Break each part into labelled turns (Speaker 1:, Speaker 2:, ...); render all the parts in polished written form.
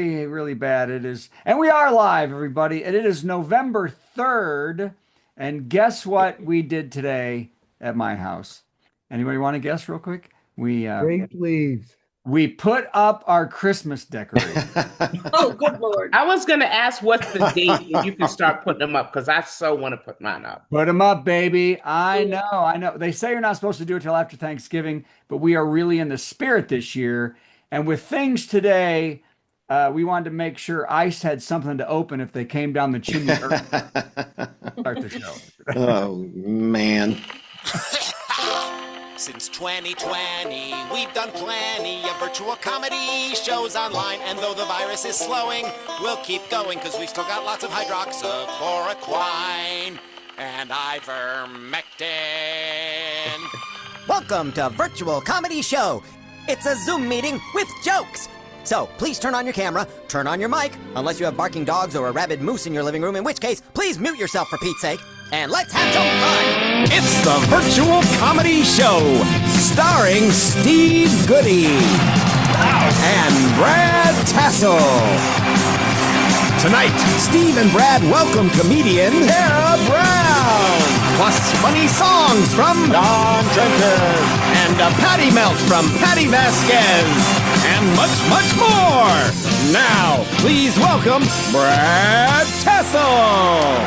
Speaker 1: really bad. It is, and we are live, everybody. And it is November 3rd. And guess what we did today at my house? Anybody want to guess real quick?
Speaker 2: Great leaves.
Speaker 1: We put up our Christmas decoration.
Speaker 3: Oh, good Lord.
Speaker 4: I was going to ask what's the date when you can start putting them up because I so want to put mine up.
Speaker 1: Put them up, baby. I know. They say you're not supposed to do it till after Thanksgiving, but we are really in the spirit this year. And with things today, we wanted to make sure ICE had something to open if they came down the chimney early. Start the show.
Speaker 5: Oh, man.
Speaker 6: Since 2020, we've done plenty of virtual comedy shows online. And though the virus is slowing, we'll keep going because we've still got lots of hydroxychloroquine and ivermectin.
Speaker 7: Welcome to Virtual Comedy Show. It's a Zoom meeting with jokes. So please turn on your camera, turn on your mic, unless you have barking dogs or a rabid moose in your living room, in which case, please mute yourself for Pete's sake, and let's have some fun.
Speaker 6: It's the Virtual Comedy Show, starring Steve Goodie and Brad Tassell. Tonight, Steve and Brad welcome comedian Tara Brown, plus funny songs from Don Trenton and a patty melt from Patti Vasquez, and much, much more. Now, please welcome Brad Tassell.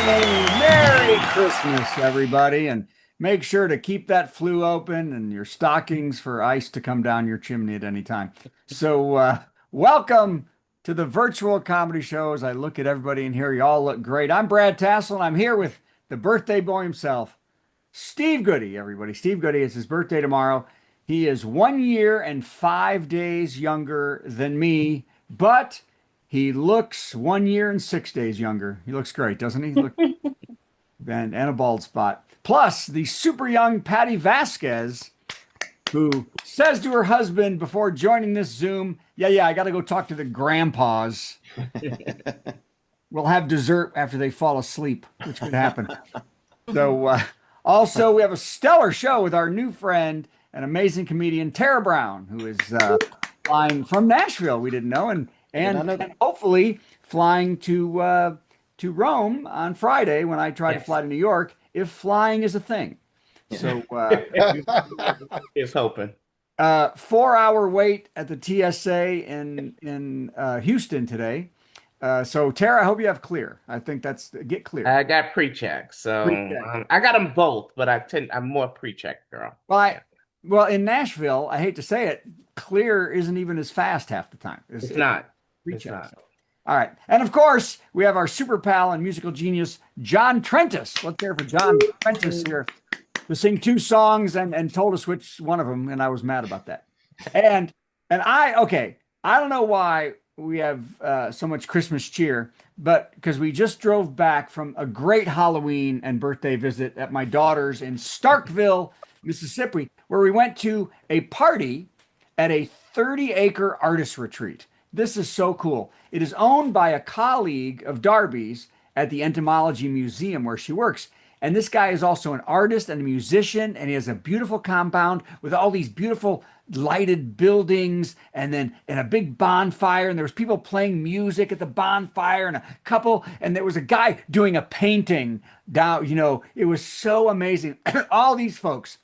Speaker 1: Hey, Merry Christmas, everybody. And make sure to keep that flue open and your stockings for ice to come down your chimney at any time. So, welcome to the Virtual Comedy Show. As I look at everybody in here, you all look great. I'm Brad Tassell, and I'm here with the birthday boy himself, Steve Goodie, everybody. Steve Goodie, it's his birthday tomorrow. He is 1 year and 5 days younger than me, but he looks 1 year and 6 days younger. He looks great, doesn't he? And a bald spot. Plus, the super young Patti Vasquez, who says to her husband before joining this Zoom, yeah, I got to go talk to the grandpas. We'll have dessert after they fall asleep, which could happen. So, also, we have a stellar show with our new friend, an amazing comedian, Tara Brown, who is flying from Nashville. We didn't know, and hopefully flying to Rome on Friday when I try to fly to New York, if flying is a thing. So
Speaker 4: Is hoping.
Speaker 1: 4-hour wait at the TSA in Houston today. So Tara, I hope you have clear. I think that's get clear.
Speaker 4: I got pre-check, so I got them both, but I'm more pre-check girl.
Speaker 1: Well, in Nashville, I hate to say it, clear isn't even as fast half the time.
Speaker 4: It's not.
Speaker 1: Pre-check.
Speaker 4: It's not.
Speaker 1: All right. And of course, we have our super pal and musical genius, John Trentis. Let's hear for John Trentis here to sing 2 songs and told us which one of them, and I was mad about that. And I don't know why we have so much Christmas cheer, but because we just drove back from a great Halloween and birthday visit at my daughter's in Starkville, Mississippi, where we went to a party at a 30-acre artist retreat. This is so cool. It is owned by a colleague of Darby's at the Entomology Museum where she works. And this guy is also an artist and a musician, and he has a beautiful compound with all these beautiful lighted buildings and a big bonfire. And there was people playing music at the bonfire and there was a guy doing a painting down, it was so amazing. All these folks.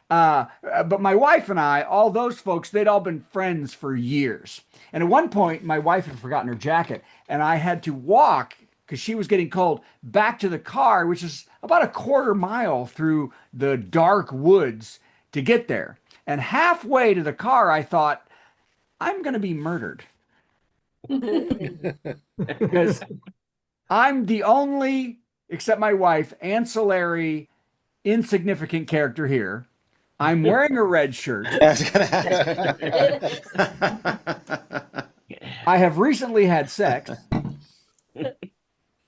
Speaker 1: But my wife and I, all those folks, they'd all been friends for years. And at one point, my wife had forgotten her jacket, and I had to walk, because she was getting cold, back to the car, which is about a quarter mile through the dark woods to get there. And halfway to the car, I thought, I'm going to be murdered. Because I'm the only, except my wife, ancillary, insignificant character here. I'm wearing a red shirt. I have recently had sex.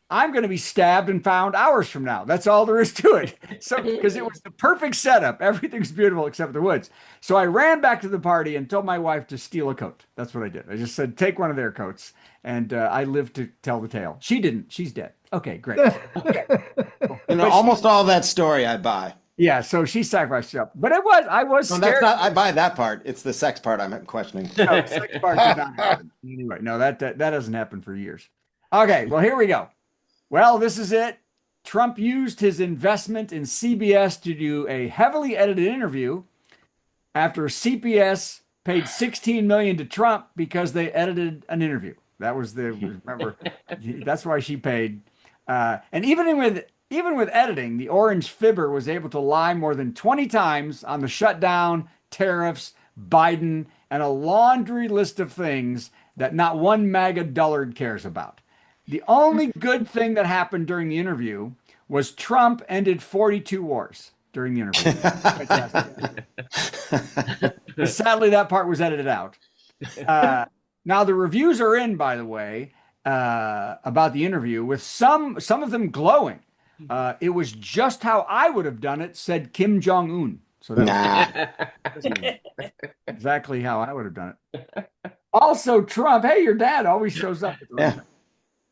Speaker 1: I'm going to be stabbed and found hours from now. That's all there is to it. So, because it was the perfect setup. Everything's beautiful except the woods. So I ran back to the party and told my wife to steal a coat. That's what I did. I just said, take one of their coats. And I lived to tell the tale. She didn't. She's dead. Okay, great. Okay.
Speaker 5: Almost all that story I buy.
Speaker 1: Yeah, so she sacrificed herself. But I was
Speaker 5: No,
Speaker 1: scared.
Speaker 5: that's not. I buy that part. It's the sex part I'm questioning.
Speaker 1: No, sex part did not happen. Anyway, no, that doesn't happen for years. Okay, well, here we go. Well, this is it. Trump used his investment in CBS to do a heavily edited interview after CBS paid $16 million to Trump because they edited an interview. That was remember, that's why she paid. And even with editing, the orange fibber was able to lie more than 20 times on the shutdown, tariffs, Biden, and a laundry list of things that not one MAGA dullard cares about. The only good thing that happened during the interview was Trump ended 42 wars during the interview. Sadly, that part was edited out. Now the reviews are in, by the way, about the interview, with some of them glowing. It was just how I would have done it, said Kim Jong-un. So that's exactly how I would have done it. Also, Trump, hey, your dad always shows up.
Speaker 5: Yeah.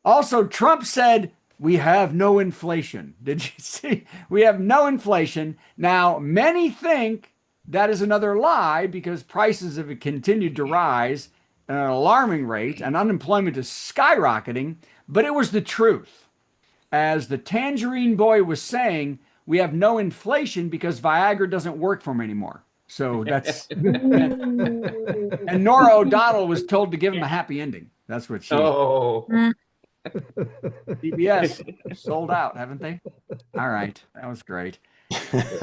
Speaker 1: Also, Trump said, we have no inflation. Did you see? We have no inflation. Now, many think that is another lie because prices have continued to rise at an alarming rate and unemployment is skyrocketing, but it was the truth. As the Tangerine Boy was saying, we have no inflation because Viagra doesn't work for him anymore. So that's and Nora O'Donnell was told to give him a happy ending. That's what she.
Speaker 4: Oh.
Speaker 1: CBS sold out, haven't they? All right, that was great. Inflated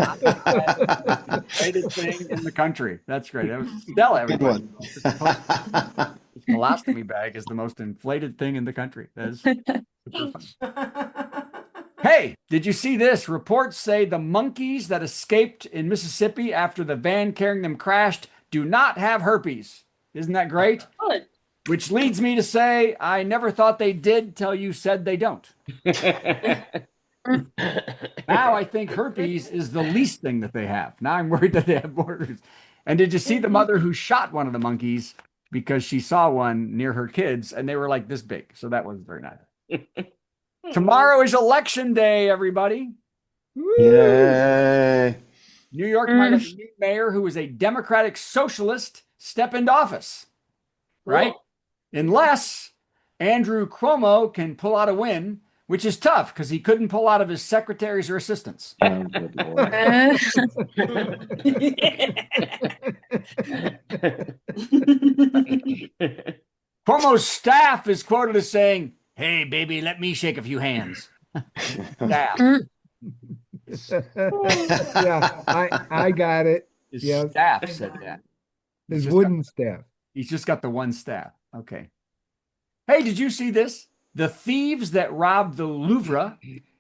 Speaker 1: thing in the country. That's great. That was Stella. Everybody. This colostomy bag is the most inflated thing in the country. That is super fun. Hey, did you see this? Reports say the monkeys that escaped in Mississippi after the van carrying them crashed do not have herpes. Isn't that great?
Speaker 3: Good.
Speaker 1: Which leads me to say, I never thought they did till you said they don't. Now I think herpes is the least thing that they have. Now I'm worried that they have more. And did you see the mother who shot one of the monkeys because she saw one near her kids and they were like this big? So that was very nice. Tomorrow is election day, everybody.
Speaker 5: Yay.
Speaker 1: New York might have a new mayor who is a Democratic socialist step into office, right? Unless Andrew Cuomo can pull out a win, which is tough because he couldn't pull out of his secretaries or assistants.
Speaker 5: Oh, good Lord.
Speaker 1: Cuomo's staff is quoted as saying, "Hey, baby, let me shake a few hands." Staff.
Speaker 2: Yeah, I got it.
Speaker 1: His
Speaker 2: Yes.
Speaker 1: staff said that.
Speaker 2: His
Speaker 1: just
Speaker 2: wooden staff.
Speaker 1: He's just got the one staff. Okay. Hey, did you see this? The thieves that robbed the Louvre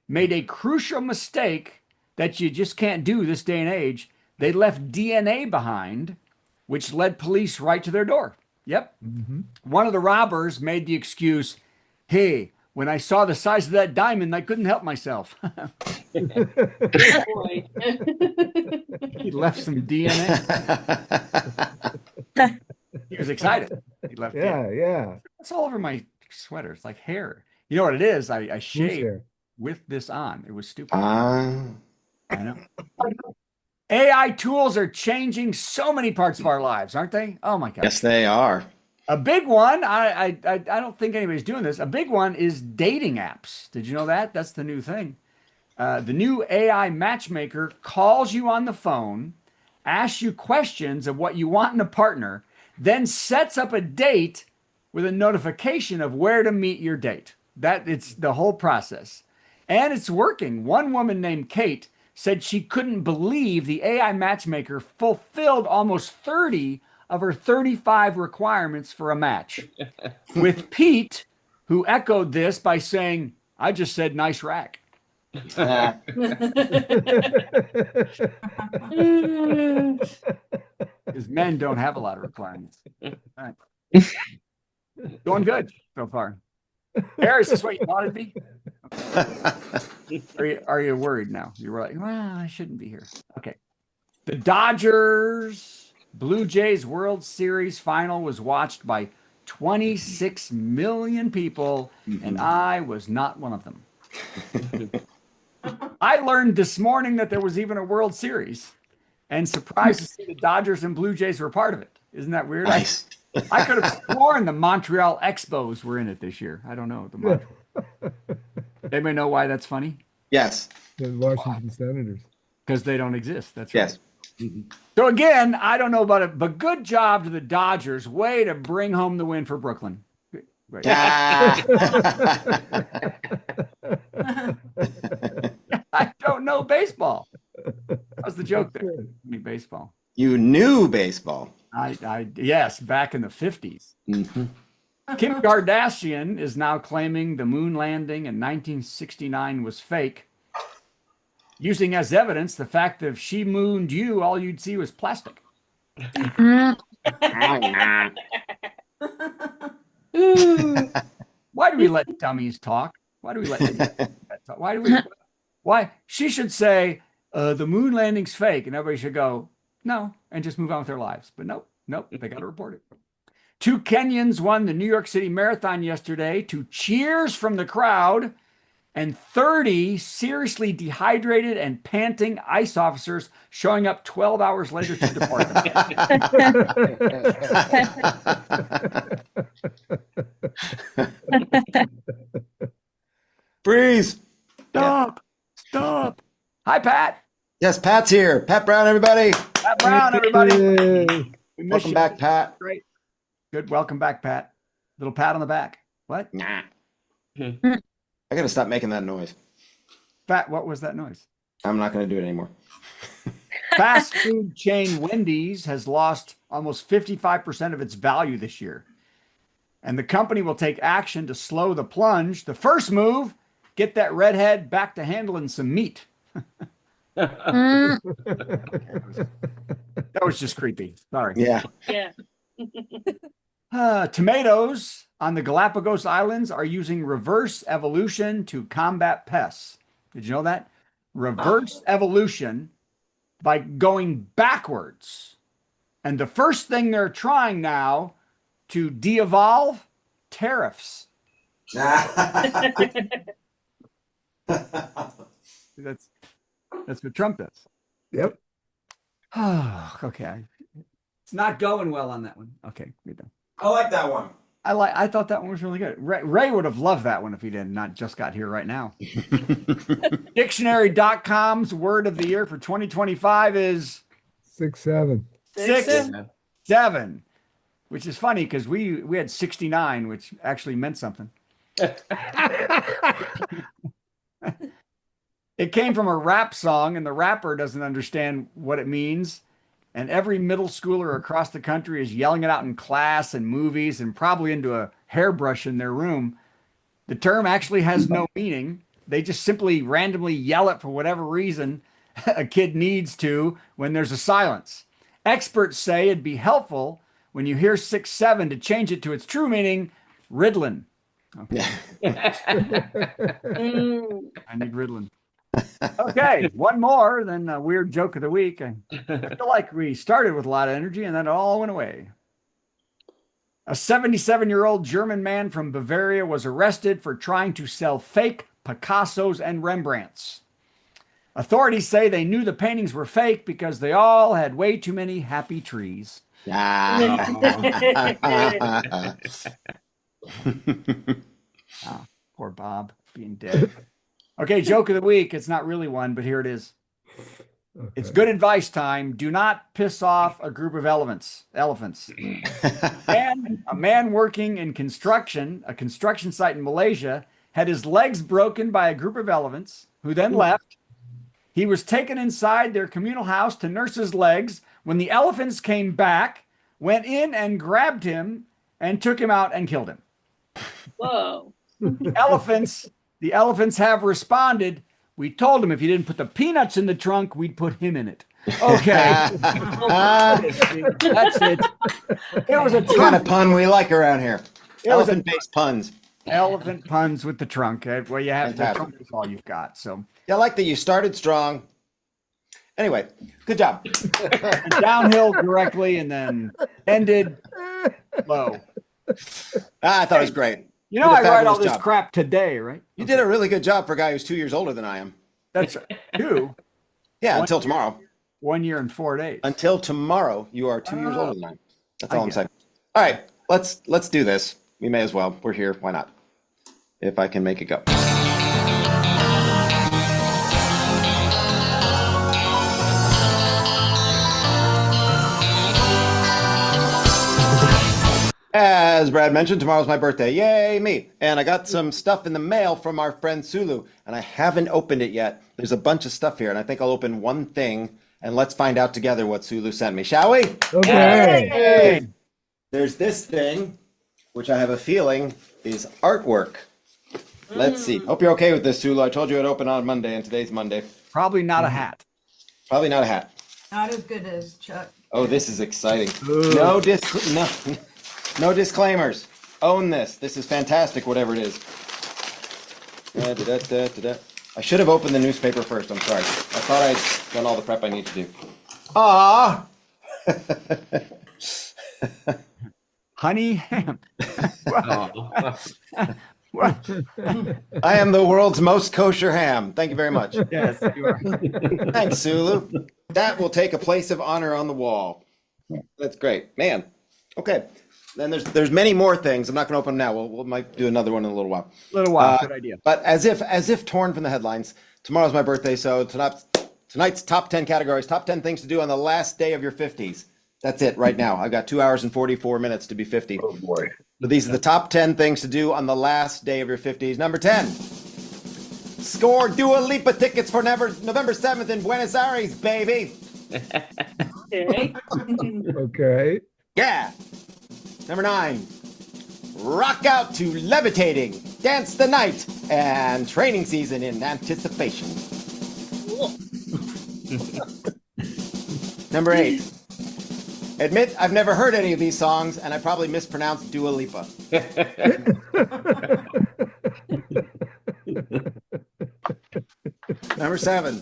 Speaker 1: made a crucial mistake that you just can't do this day and age. They left DNA behind, which led police right to their door. Yep.
Speaker 2: Mm-hmm.
Speaker 1: One of the robbers made the excuse, "Hey, when I saw the size of that diamond, I couldn't help myself."
Speaker 3: Boy.
Speaker 1: He left some DNA. He was excited. He left DNA.
Speaker 2: Yeah.
Speaker 1: It's all over my sweater. It's like hair. You know what it is? I
Speaker 2: Who's
Speaker 1: shaved
Speaker 2: here?
Speaker 1: with this on. It was stupid.
Speaker 5: Ah.
Speaker 1: I know. AI tools are changing so many parts of our lives, aren't they? Oh my God.
Speaker 5: Yes, they are.
Speaker 1: A big one, I don't think anybody's doing this. A big one is dating apps. Did you know that? That's the new thing. The new AI matchmaker calls you on the phone, asks you questions of what you want in a partner, then sets up a date with a notification of where to meet your date. It's the whole process. And it's working. One woman named Kate said she couldn't believe the AI matchmaker fulfilled almost 30 of her 35 requirements for a match. With Pete, who echoed this by saying, "I just said nice rack." Because men don't have a lot of requirements. All right. Going good so far. Harris, is this what you wanted me? Are you worried now? You were like, well, I shouldn't be here. Okay. The Dodgers Blue Jays World Series final was watched by 26 million people, and I was not one of them. I learned this morning that there was even a World Series, and surprised to see the Dodgers and Blue Jays were part of it. Isn't that weird?
Speaker 5: Nice.
Speaker 1: I could have sworn the Montreal Expos were in it this year. I don't know. Anybody know why that's funny?
Speaker 5: Yes.
Speaker 2: The Washington Senators.
Speaker 1: Because they don't exist. That's right.
Speaker 5: Yes.
Speaker 1: So again, I don't know about it, but good job to the Dodgers. Way to bring home the win for Brooklyn. Right. I don't know baseball. That was the joke there. I mean, baseball.
Speaker 5: You knew baseball.
Speaker 1: Yes, back in the 50s.
Speaker 5: Mm-hmm.
Speaker 1: Kim Kardashian is now claiming the moon landing in 1969 was fake, using as evidence the fact that if she mooned you, all you'd see was plastic. Why do we let dummies talk? Why do we let them talk? Why? She should say, the moon landing's fake, and everybody should go, no, and just move on with their lives. But nope, they got to report it. 2 Kenyans won the New York City Marathon yesterday to cheers from the crowd, and 30 seriously dehydrated and panting ICE officers showing up 12 hours later to deport them.
Speaker 5: Freeze.
Speaker 1: Stop. Hi, Pat.
Speaker 5: Yes, Pat's here. Pat Brown, everybody.
Speaker 1: Pat Brown, everybody.
Speaker 2: Yay.
Speaker 1: We miss
Speaker 5: Welcome
Speaker 1: you.
Speaker 5: back, Pat.
Speaker 1: Great. Good. Welcome back, Pat. Little pat on the back. What?
Speaker 5: Nah. I got to stop making that noise.
Speaker 1: Pat, what was that noise?
Speaker 5: I'm not going to do it anymore.
Speaker 1: Fast food chain Wendy's has lost almost 55% of its value this year. And the company will take action to slow the plunge. The first move, get that redhead back to handling some meat. That was just creepy. Sorry.
Speaker 5: Yeah.
Speaker 3: Yeah.
Speaker 1: Tomatoes on the Galapagos Islands are using reverse evolution to combat pests. Did you know that? Reverse evolution by going backwards. And the first thing they're trying now to de-evolve, tariffs. That's what Trump does.
Speaker 2: Yep.
Speaker 1: Okay. It's not going well on that one. Okay, we're done.
Speaker 5: I like that one.
Speaker 1: I thought that one was really good. Ray would have loved that one if he did not just got here right now. Dictionary.com's word of the year for 2025 is
Speaker 2: 6-7.
Speaker 1: 6-7, which is funny because we had 69, which actually meant something. It came from a rap song, and the rapper doesn't understand what it means. And every middle schooler across the country is yelling it out in class and movies and probably into a hairbrush in their room. The term actually has no meaning. They just simply randomly yell it for whatever reason a kid needs to when there's a silence. Experts say it'd be helpful when you hear 6-7 to change it to its true meaning, Ritalin. Okay. I need Ritalin. Okay, one more, then a weird joke of the week. I feel like we started with a lot of energy and then it all went away. A 77-year-old German man from Bavaria was arrested for trying to sell fake Picassos and Rembrandts. Authorities say they knew the paintings were fake because they all had way too many happy trees. Poor Bob being dead. Okay, joke of the week. It's not really one, but here it is. Okay. It's good advice time. Do not piss off a group of elephants. And a man working in construction, a construction site in Malaysia, had his legs broken by a group of elephants who then left. He was taken inside their communal house to nurse his legs. When the elephants came back, went in and grabbed him and took him out and killed him.
Speaker 3: Whoa.
Speaker 1: The elephants have responded. We told him if you didn't put the peanuts in the trunk, we'd put him in it. Okay. That's it. It was a
Speaker 5: kind of pun we like around here. Elephant-based puns.
Speaker 1: Elephant puns with the trunk. Well, you have the trunk is all you've got. So
Speaker 5: yeah, I like that you started strong. Anyway, good job.
Speaker 1: Downhill directly and then ended low.
Speaker 5: I thought it was great.
Speaker 1: You know, I write all this crap today, right?
Speaker 5: You did a really good job for a guy who's 2 years older than I am.
Speaker 1: That's 2.
Speaker 5: Yeah,
Speaker 1: One
Speaker 5: until
Speaker 1: year.
Speaker 5: tomorrow.
Speaker 1: 1 year and 4 days.
Speaker 5: Until tomorrow, you are 2 years older than I am. That's all
Speaker 1: I
Speaker 5: I'm
Speaker 1: get
Speaker 5: saying. All right, let's do this. We may as well. We're here. Why not? If I can make it go. As Brad mentioned, tomorrow's my birthday. Yay, me. And I got some stuff in the mail from our friend Sulu, and I haven't opened it yet. There's a bunch of stuff here, and I think I'll open one thing, and let's find out together what Sulu sent me, shall we?
Speaker 2: Okay.
Speaker 1: Hey.
Speaker 5: There's this thing, which I have a feeling is artwork. Let's see. Hope you're okay with this, Sulu. I told you I'd open on Monday, and today's Monday.
Speaker 1: Probably not a hat.
Speaker 5: Probably not a hat.
Speaker 3: Not as good as Chuck.
Speaker 5: Oh, this is exciting.
Speaker 2: Ugh.
Speaker 5: No disclaimers. Own this. This is fantastic, whatever it is. I should have opened the newspaper first. I'm sorry. I thought I'd done all the prep I need to do. Ah!
Speaker 1: Honey ham.
Speaker 5: I am the world's most kosher ham. Thank you very much.
Speaker 1: Yes, you are.
Speaker 5: Thanks, Sulu. That will take a place of honor on the wall. That's great, man. Okay, then there's many more things. I'm not going to open them now. We might do another one in a little while.
Speaker 1: Little while. Good idea.
Speaker 5: But as if torn from the headlines, tomorrow's my birthday, so tonight's top 10 categories, top 10 things to do on the last day of your 50s. That's it right now. I've got 2 hours and 44 minutes to be 50.
Speaker 8: Oh boy.
Speaker 5: So these are the top 10 things to do on the last day of your 50s. Number 10, score Dua Lipa tickets for November 7th in Buenos Aires, baby.
Speaker 3: Okay.
Speaker 2: Okay.
Speaker 5: Yeah. Number 9, rock out to Levitating, Dance the Night, and Training Season in Anticipation. Number 8, admit I've never heard any of these songs, and I probably mispronounced Dua Lipa. Number 7,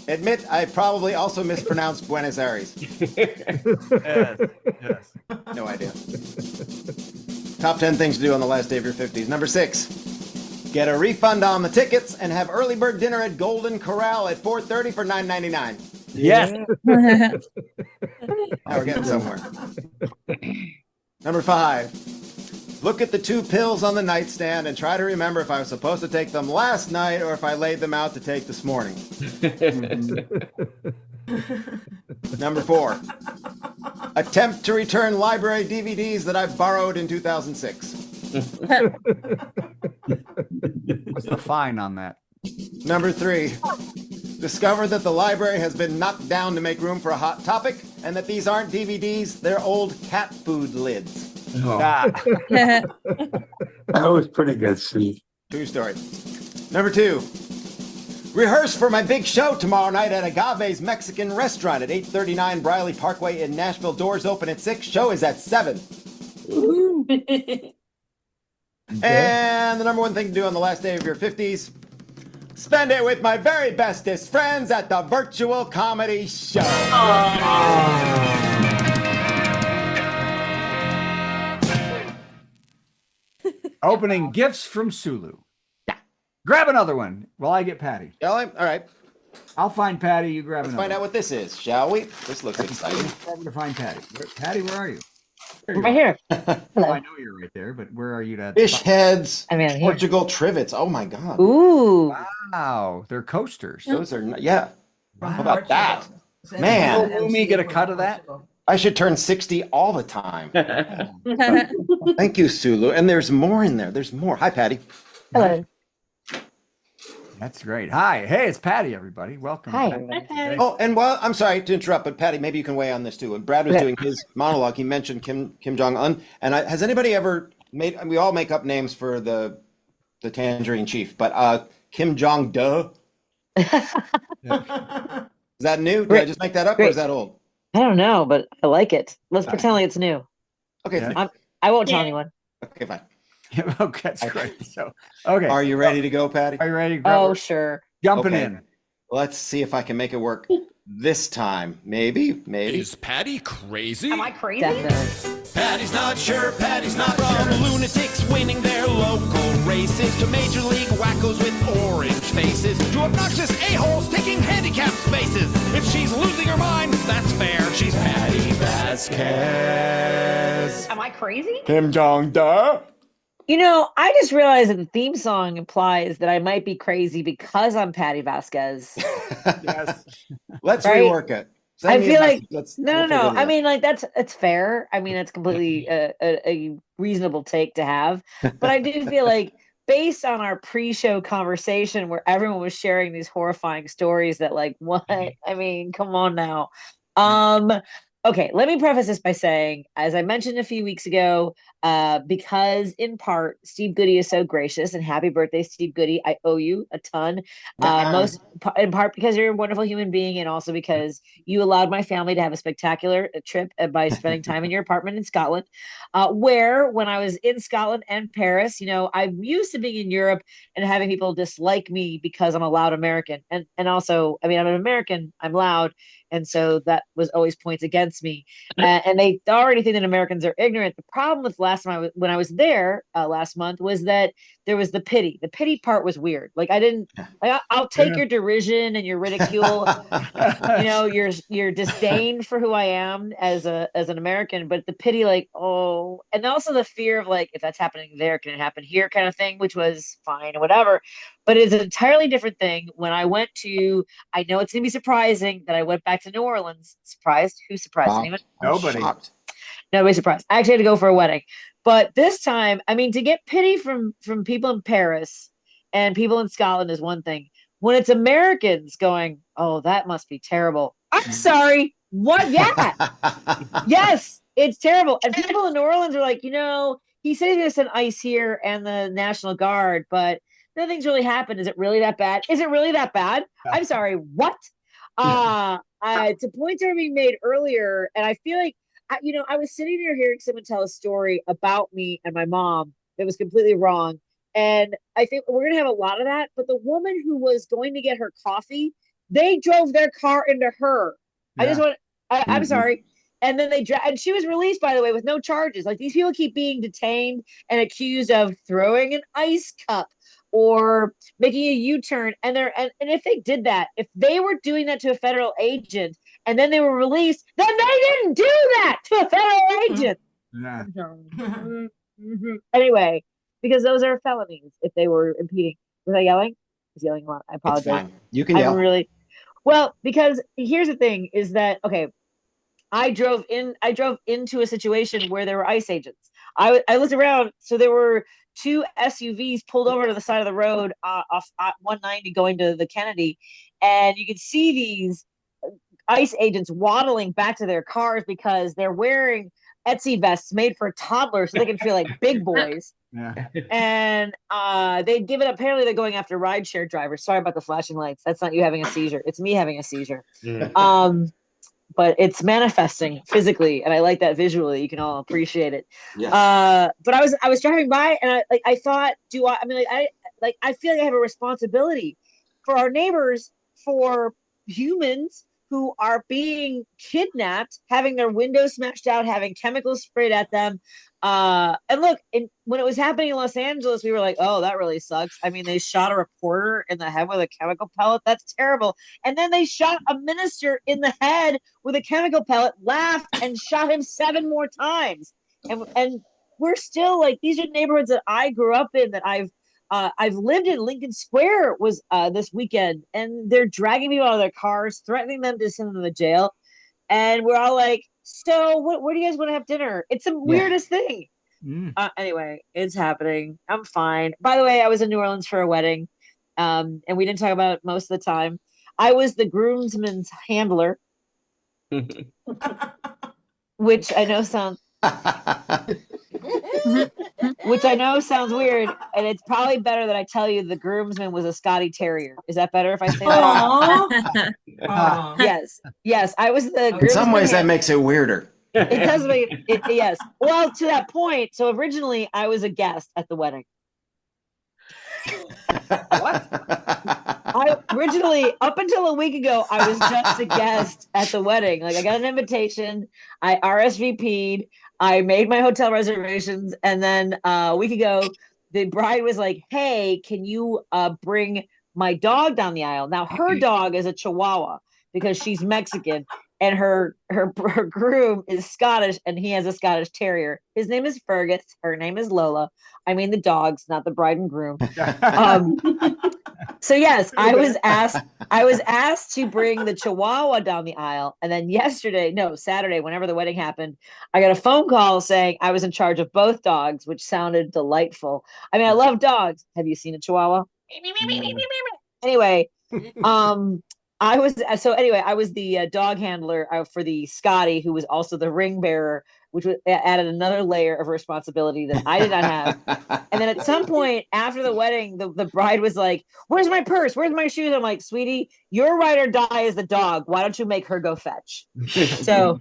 Speaker 5: admit I probably also mispronounced Buenos Aires.
Speaker 1: Yes.
Speaker 5: No idea. Top 10 things to do on the last day of your 50s. Number 6, get a refund on the tickets and have early bird dinner at Golden Corral at 4:30 for $9.99.
Speaker 1: Yes.
Speaker 5: Now we're getting somewhere. Number 5, look at the 2 pills on the nightstand and try to remember if I was supposed to take them last night or if I laid them out to take this morning. Number 4, attempt to return library DVDs that I borrowed in 2006.
Speaker 1: What's the fine on that?
Speaker 5: Number 3, discover that the library has been knocked down to make room for a hot topic and that these aren't DVDs, they're old cat food lids.
Speaker 1: Ah,
Speaker 8: That was pretty good, Steve.
Speaker 5: True story. Number 2, rehearse for my big show tomorrow night at Agave's Mexican restaurant at 839 Briley Parkway in Nashville. Doors open at 6. Show is at 7. And the number 1 thing to do on the last day of your 50s, spend it with my very bestest friends at the virtual comedy show.
Speaker 1: opening gifts from Sulu. Grab another one while I get Patty.
Speaker 5: Shall I? All right.
Speaker 1: I'll find Patty. You grab
Speaker 5: Let's
Speaker 1: another
Speaker 5: find out what this is, shall we? This looks exciting.
Speaker 1: Over to find Patty. Patty, where are you? There you
Speaker 9: Right
Speaker 1: are.
Speaker 9: here.
Speaker 1: Oh,
Speaker 9: Hello.
Speaker 1: I know you're right there, but where are you? To
Speaker 5: Fish heads,
Speaker 9: I mean, I'm here.
Speaker 5: Portugal trivets. Oh my God.
Speaker 9: Ooh.
Speaker 1: Wow, they're coasters.
Speaker 5: Those are, yeah. How about that? Man.
Speaker 1: Will me get a cut of that?
Speaker 5: I should turn 60 all the time. Thank you, Sulu. And there's more in there. There's more. Hi, Patty.
Speaker 9: Hello.
Speaker 1: That's great. Hi. Hey, it's Patty, everybody. Welcome.
Speaker 9: Hi.
Speaker 1: Patty.
Speaker 5: Oh, and well, I'm sorry to interrupt, but Patty, maybe you can weigh on this too. When Brad was doing his monologue, he mentioned Kim Jong-un. And has anybody ever made, we all make up names for the Tangerine Chief, but Kim Jong-duh? Is that new? Did I just make that up or is that old?
Speaker 9: I don't know, but I like it. Let's pretend like it's new.
Speaker 5: Okay,
Speaker 1: Yeah.
Speaker 9: I won't tell anyone.
Speaker 5: okay, fine.
Speaker 1: Okay, that's great. So, okay.
Speaker 5: Are you ready to go, Patty?
Speaker 1: Are you ready?
Speaker 9: Oh, sure.
Speaker 1: Jumping
Speaker 5: Okay.
Speaker 1: in.
Speaker 5: Let's see if I can make it work this time. Maybe.
Speaker 6: Is Patty crazy?
Speaker 3: Am I crazy?
Speaker 9: Definitely.
Speaker 6: Patty's not sure, Patty's not from lunatics winning their local races to Major League wackos with orange faces to obnoxious a-holes taking handicap spaces. If she's losing her mind, that's fair. She's Patti Vasquez.
Speaker 9: Am I crazy?
Speaker 5: Kim Jong-da.
Speaker 9: You know, I just realized that the theme song implies that I might be crazy because I'm Patti Vasquez.
Speaker 1: Yes.
Speaker 5: Let's
Speaker 9: Right?
Speaker 5: rework it. Send
Speaker 9: I
Speaker 5: me a
Speaker 9: feel like
Speaker 5: message. Let's-
Speaker 9: no,
Speaker 5: we'll
Speaker 9: no, no.
Speaker 5: figure it
Speaker 9: I
Speaker 5: out.
Speaker 9: mean, like it's fair. I mean, it's completely a reasonable take to have. But I do feel like, based on our pre-show conversation where everyone was sharing these horrifying stories, that like, what? I mean, come on now. Okay, let me preface this by saying, as I mentioned a few weeks ago, because in part Steve Goodie is so gracious, and happy birthday, Steve Goodie. I owe you a ton. Most in part because you're a wonderful human being, and also because you allowed my family to have a spectacular trip by spending time in your apartment in Scotland. Where, when I was in Scotland and Paris, you know, I'm used to being in Europe and having people dislike me because I'm a loud American, and also, I mean, I'm an American, I'm loud, and so that was always points against me. And they already think that Americans are ignorant. The problem with when I was there last month was that there was the pity. The pity part was weird. Like, I didn't. I'll take your derision and your ridicule, you know, your disdain for who I am as an American, but the pity, like, oh, and also the fear of, like, if that's happening there, can it happen here, kind of thing, which was fine, whatever. But it's an entirely different thing when I went to. I know it's gonna be surprising that I went back to New Orleans. Surprised? Who surprised anyone?
Speaker 1: Nobody.
Speaker 5: Shocked.
Speaker 9: Nobody surprised. I actually had to go for a wedding, but this time, I mean, to get pity from people in Paris and people in Scotland is one thing. When it's Americans going, oh, that must be terrible. I'm sorry. What? Yeah. Yes, it's terrible. And people in New Orleans are like, you know, he said there's an ice here and the National Guard, but nothing's really happened. Is it really that bad? Is it really that bad? I'm sorry. What? To points that were being made earlier, and I feel like, you know, I was sitting there hearing someone tell a story about me and my mom that was completely wrong. And I think we're going to have a lot of that. But the woman who was going to get her coffee, they drove their car into her.
Speaker 1: Yeah.
Speaker 9: I'm sorry. And then and she was released, by the way, with no charges. Like, these people keep being detained and accused of throwing an ice cup or making a U-turn. And if they did that, if they were doing that to a federal agent and then they were released, then they didn't do that to a federal agent.
Speaker 1: Yeah.
Speaker 9: Anyway, because those are felonies if they were impeding. Was I yelling? I was yelling a lot. I
Speaker 5: It's
Speaker 9: apologize.
Speaker 5: fine. You can yell.
Speaker 9: Well, because here's the thing is that, okay, I drove into a situation where there were ICE agents. I looked around, so there were two SUVs pulled over to the side of the road off 190 going to the Kennedy, and you could see these ICE agents waddling back to their cars because they're wearing Etsy vests made for toddlers so they can feel like big boys.
Speaker 1: Yeah.
Speaker 9: And they'd give it. Apparently, they're going after rideshare drivers. Sorry about the flashing lights. That's not you having a seizure. It's me having a seizure. But it's manifesting physically, and I like that visually. You can all appreciate it.
Speaker 5: Yes.
Speaker 9: But I was driving by, and I thought, I feel like I have a responsibility for our neighbors, for humans who are being kidnapped, having their windows smashed out, having chemicals sprayed at them. And look, when it was happening in Los Angeles, we were like, oh, that really sucks. I mean, they shot a reporter in the head with a chemical pellet. That's terrible. And then they shot a minister in the head with a chemical pellet, laughed, and shot him 7 more times. And we're still like, these are neighborhoods that I grew up in, that I've lived in. Lincoln Square was this weekend, and they're dragging people out of their cars, threatening them to send them to jail. And we're all like, so where do you guys want to have dinner? It's the weirdest thing. Anyway, it's happening. I'm fine. By the way, I was in New Orleans for a wedding, and we didn't talk about it most of the time. I was the groomsman's handler, which I know sounds weird, and it's probably better that I tell you the groomsman was a Scotty Terrier. Is that better if I say that? Yes, I was the groomsman.
Speaker 5: In some ways, that makes it weirder.
Speaker 9: It does make it, yes. Well, to that point, so originally I was a guest at the wedding. I originally, up until a week ago, I was just a guest at the wedding. Like, I got an invitation, I RSVP'd, I made my hotel reservations, and then a week ago, the bride was like, "Hey, can you bring my dog down the aisle. Now her dog is a Chihuahua because she's Mexican, and her groom is Scottish, and he has a Scottish Terrier. His name is Fergus. Her name is Lola. I mean the dogs, not the bride and groom. So yes, I was asked to bring the Chihuahua down the aisle, and then Saturday, whenever the wedding happened, I got a phone call saying I was in charge of both dogs, which sounded delightful. I mean, I love dogs. Have you seen a Chihuahua? Anyway, I was the dog handler for the Scotty, who was also the ring bearer, which added another layer of responsibility that I did not have. And then at some point after the wedding, the bride was like, "Where's my purse? Where's my shoes?" I'm like, "Sweetie, your ride or die is the dog. Why don't you make her go fetch?" So,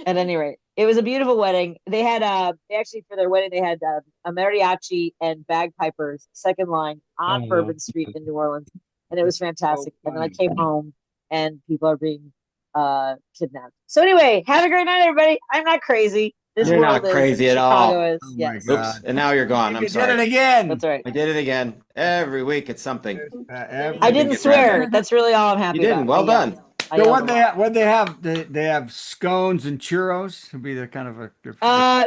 Speaker 9: at any rate, it was a beautiful wedding. They had for their wedding they had a mariachi and bagpipers second line on Bourbon Street in New Orleans, and it was fantastic. And then I came home, and people are being kidnapped. So anyway, have a great night, everybody. I'm not crazy. This
Speaker 5: You're
Speaker 9: world
Speaker 5: not crazy at all.
Speaker 9: Chicago is.
Speaker 1: Oh
Speaker 9: Yes.
Speaker 1: my God.
Speaker 5: Oops, and now you're gone. I'm
Speaker 1: You
Speaker 5: sorry.
Speaker 1: did it again.
Speaker 9: That's right.
Speaker 5: I did it again. Every week it's something.
Speaker 9: I didn't swear. That's really all I'm happy
Speaker 5: You didn't.
Speaker 9: about.
Speaker 5: Well done.
Speaker 1: So what they have? They have scones and churros. Would be the kind of a.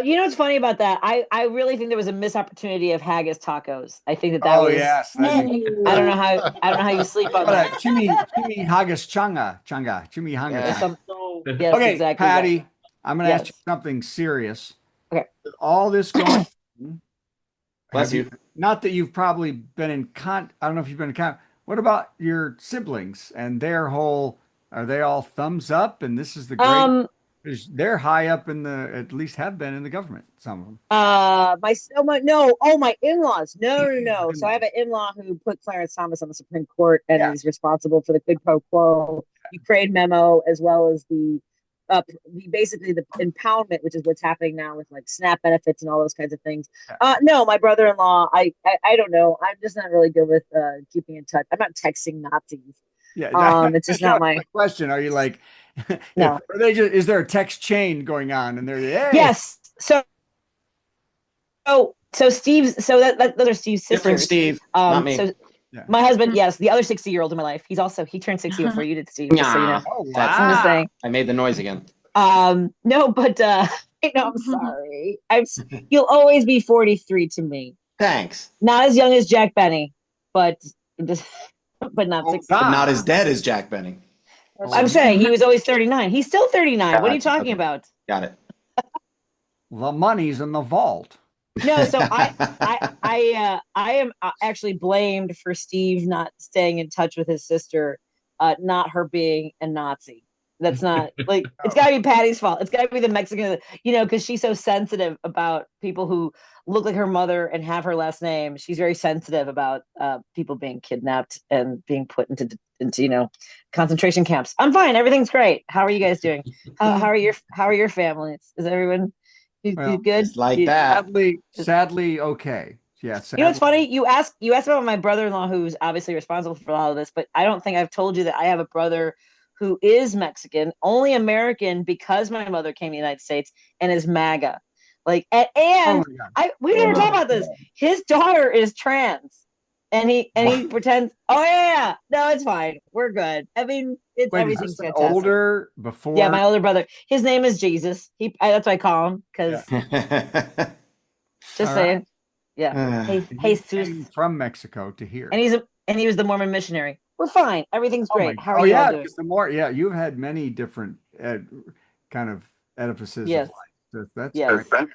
Speaker 9: You know what's funny about that? I really think there was a missed opportunity of haggis tacos. I think that
Speaker 1: Oh
Speaker 9: was.
Speaker 1: yes.
Speaker 9: I don't know how you sleep on that.
Speaker 1: Chimihagas changa.
Speaker 5: Yeah.
Speaker 9: Yes,
Speaker 1: Okay,
Speaker 9: exactly.
Speaker 1: Patty, I'm going to ask
Speaker 9: Yes.
Speaker 1: you something serious.
Speaker 9: Okay.
Speaker 1: With all this going on,
Speaker 5: Bless you.
Speaker 1: not that you've probably been I don't know if you've been in what about your siblings and their whole, are they all thumbs up? And this is the great, they're high up at least have been in the government, some of them.
Speaker 9: My in-laws. No. So I have an in-law who put Clarence Thomas on the Supreme Court and is responsible for the quid pro quo Ukraine memo, as well as the basically the impoundment, which is what's happening now with like SNAP benefits and all those kinds of things. No, my brother-in-law, I don't know. I'm just not really good with keeping in touch. I'm not texting Nazis.
Speaker 1: Yeah,
Speaker 9: it's just not my
Speaker 1: question. Are you like,
Speaker 9: no?
Speaker 1: Are they just? Is there a text chain going on? And they're
Speaker 9: yes. So Steve's. So those are Steve's sisters.
Speaker 5: Different Steve, not me.
Speaker 9: So my husband, yes, the other 60-year-old in my life. He turned 60 before you did, Steve. Just so you know.
Speaker 1: Oh, wow.
Speaker 9: I'm just saying.
Speaker 5: I made the noise again.
Speaker 9: No, but I'm sorry. You'll always be 43 to me.
Speaker 5: Thanks.
Speaker 9: Not as young as Jack Benny, but not 60.
Speaker 5: But not as dead as Jack Benny.
Speaker 9: I'm saying he was always 39. He's still 39. What are you talking about?
Speaker 5: Got it.
Speaker 1: The money's in the vault.
Speaker 9: No, so I am actually blamed for Steve not staying in touch with his sister, not her being a Nazi. That's not like it's got to be Patty's fault. It's got to be the Mexican, because she's so sensitive about people who look like her mother and have her last name. She's very sensitive about people being kidnapped and being put into concentration camps. I'm fine. Everything's great. How are you guys doing? How are your families? Is everyone you good?
Speaker 5: It's like that.
Speaker 1: Sadly, okay. Yeah. Sadly.
Speaker 9: You know what's funny? You asked about my brother-in-law, who's obviously responsible for a lot of this, but I don't think I've told you that I have a brother who is Mexican, only American because my mother came to the United States, and is MAGA. We never talk about this. His daughter is trans, and he pretends. Oh yeah, no, it's fine. We're good. I mean, everything's fantastic.
Speaker 1: Older before.
Speaker 9: Yeah, my older brother. His name is Jesus. That's what I call him because. Just saying. Yeah. Hey, Sus.
Speaker 1: From Mexico to here.
Speaker 9: And he was the Mormon missionary. We're fine. Everything's great. How are you all doing?
Speaker 1: You've had many different kind of edifices
Speaker 9: yes.
Speaker 1: of life. That's
Speaker 9: yes.
Speaker 1: great.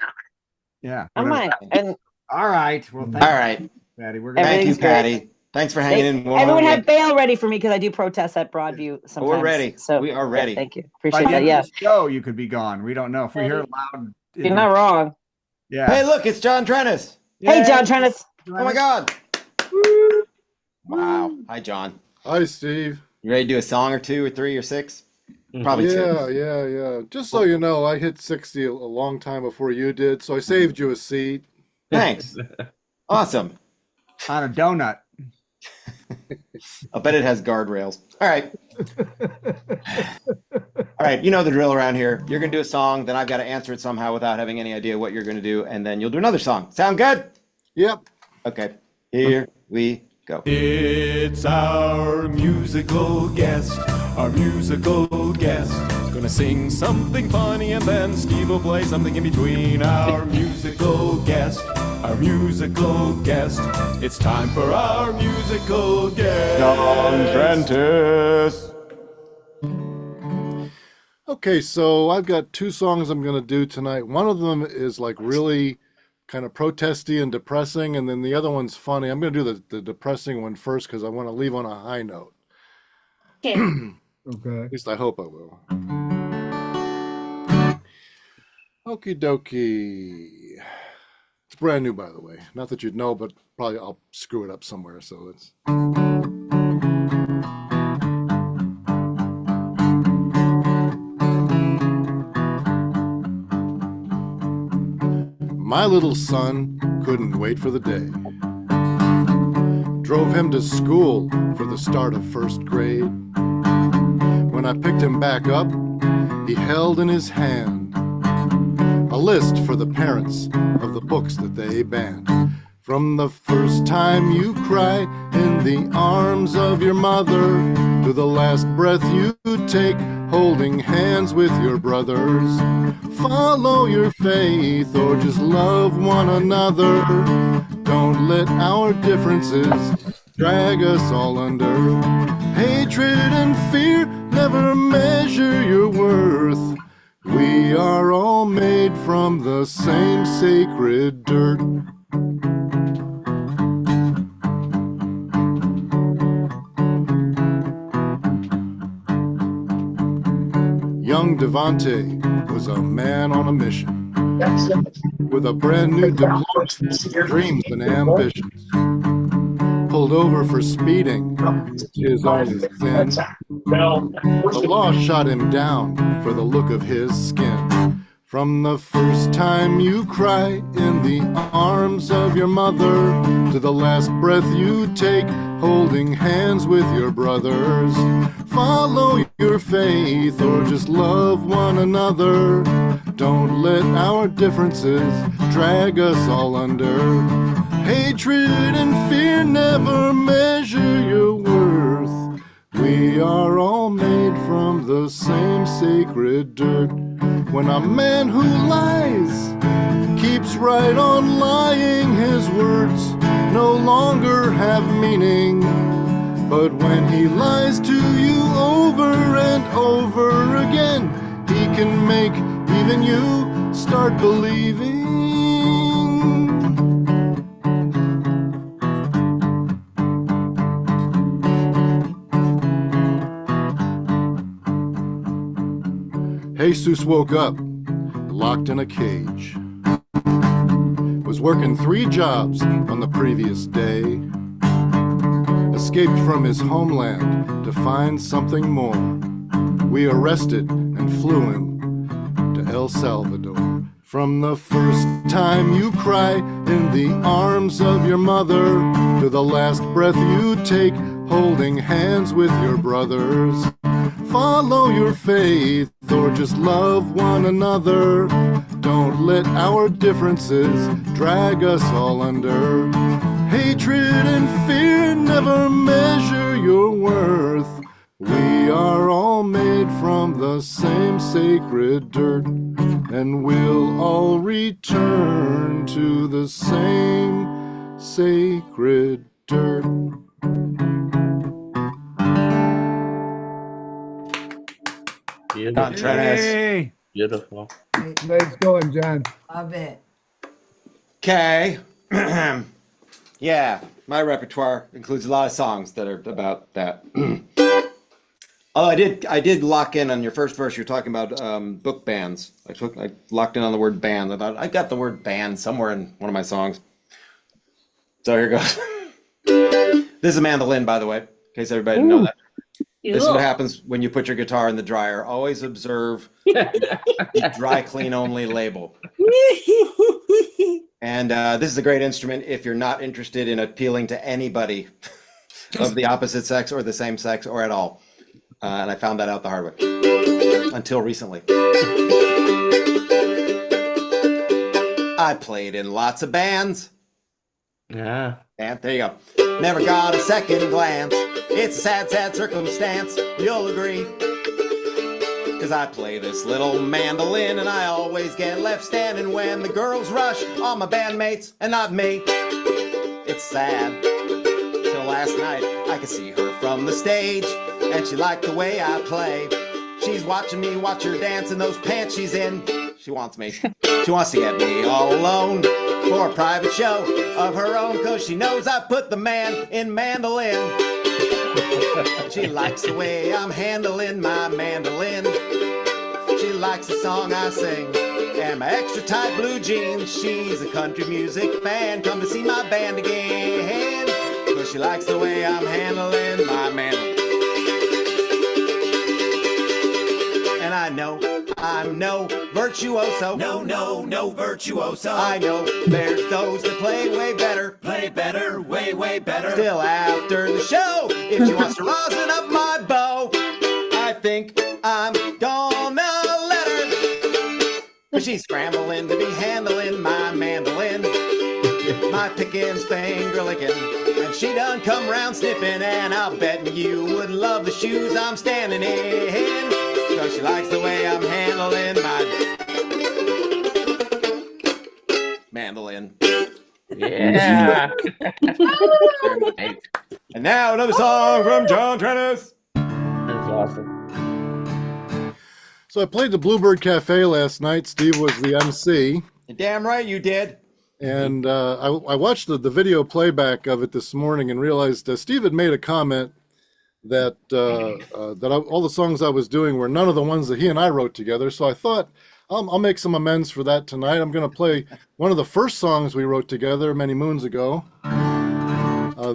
Speaker 1: Yeah.
Speaker 9: I'm fine. And
Speaker 1: all right. Well, thank you, Patty.
Speaker 5: Thank you, Patty. Thanks for hanging in.
Speaker 9: Everyone had bail ready for me because I do protest at Broadview sometimes.
Speaker 5: We're ready.
Speaker 9: So
Speaker 5: we are ready.
Speaker 9: Thank you. Appreciate that. Yeah.
Speaker 1: Show you could be gone. We don't know if we hear loud.
Speaker 9: You're not wrong.
Speaker 5: Yeah. Hey, look, it's John Trennis.
Speaker 9: Hey, John Trennis.
Speaker 5: Oh my God. Wow. Hi, John.
Speaker 2: Hi, Steve.
Speaker 5: You ready to do a song or two or three or six? Probably two.
Speaker 2: Yeah. Just so you know, I hit 60 a long time before you did, so I saved you a seat.
Speaker 5: Thanks. Awesome.
Speaker 1: On a donut.
Speaker 5: I bet it has guardrails. All right. All right. You know the drill around here. You're going to do a song, then I've got to answer it somehow without having any idea what you're going to do, and then you'll do another song. Sound good?
Speaker 2: Yep.
Speaker 5: Okay. Here we Go.
Speaker 6: It's our musical guest, Gonna sing something funny and then Steve will play something in between. Our musical guest, It's time for our musical guest, John Prentice.
Speaker 2: Okay, so I've got two songs I'm going to do tonight. One of them is like really kind of protesty and depressing, and then the other one's funny. I'm going to do the depressing one first because I want to leave on a high note.
Speaker 3: Okay.
Speaker 2: Okay. At least I hope I will. Okie dokie. It's brand new, by the way. Not that you'd know, but probably I'll screw it up somewhere, so it's... My little son couldn't wait for the day. Drove him to school for the start of first grade. When I picked him back up, he held in his hand a list for the parents of the books that they banned. From the first time you cry in the arms of your mother to the last breath you take holding hands with your brothers. Follow your faith or just love one another. Don't let our differences drag us all under. Hatred and fear never measure your worth. We are all made from the same sacred dirt. Young Devante was a man on a mission with a brand new diploma, dreams and ambitions. Pulled over for speeding, his own sin. The law shot him down for the look of his skin. From the first time you cry in the arms of your mother to the last breath you take holding hands with your brothers. Follow your faith or just love one another. Don't let our differences drag us all under. Hatred and fear never measure your worth. We are all made from the same sacred dirt. When a man who lies keeps right on lying, his words no longer have meaning. But when he lies to you over and over again, he can make even you start believing. Jesus woke up, locked in a cage. Was working 3 jobs on the previous day. Escaped from his homeland to find something more. We arrested and flew him to El Salvador. From the first time you cry in the arms of your mother to the last breath you take holding hands with your brothers. Follow your faith or just love one another. Don't let our differences drag us all under. Hatred and fear never measure your worth. We are all made from the same sacred dirt, and we'll all return to the same sacred dirt.
Speaker 4: Beautiful.
Speaker 1: Hey.
Speaker 4: Beautiful.
Speaker 8: Nice going, John.
Speaker 3: I bet.
Speaker 5: Okay. Yeah, my repertoire includes a lot of songs that are about that. Oh, I did lock in on your first verse. You're talking about book bans. I locked in on the word band. I got the word band somewhere in one of my songs. So here goes. This is a mandolin, by the way, in case everybody didn't know that. This is what happens when you put your guitar in the dryer. Always observe the dry clean only label. And this is a great instrument if you're not interested in appealing to anybody of the opposite sex or the same sex or at all. And I found that out the hard way until recently. I played in lots of bands.
Speaker 4: Yeah.
Speaker 5: And there you go. Never got a second glance. It's a sad, sad circumstance. You'll agree. Cause I play this little mandolin and I always get left standing when the girls rush on my bandmates and not me. It's sad. Till last night I could see her from the stage and she liked the way I play. She's watching me watch her dance in those pants she's in. She wants me. She wants to get me all alone for a private show of her own, cause she knows I put the man in mandolin. She likes the way I'm handling my mandolin. She likes the song I sing and my extra tight blue jeans. She's a country music fan, come to see my band again, cause she likes the way I'm handling my mandolin. And I know I'm no virtuoso. No virtuoso. I know there's those that play way better. Play better, way better. Still after the show, if she wants to rosin up my bow, I think I'm gonna let her. But she's scrambling to be handling my mandolin. My pickin's finger licking, and she done come round sniffing, and I'll bet you would love the shoes I'm standing in. Cause she likes the way I'm handling my mandolin.
Speaker 4: Yeah.
Speaker 5: And now another song from John Trennis.
Speaker 4: That's awesome.
Speaker 2: So I played the Bluebird Cafe last night. Steve was the MC.
Speaker 5: You're damn right you did.
Speaker 2: And I watched the video playback of it this morning and realized Steve had made a comment that all the songs I was doing were none of the ones that he and I wrote together. So I thought I'll make some amends for that tonight. I'm going to play one of the first songs we wrote together many moons ago.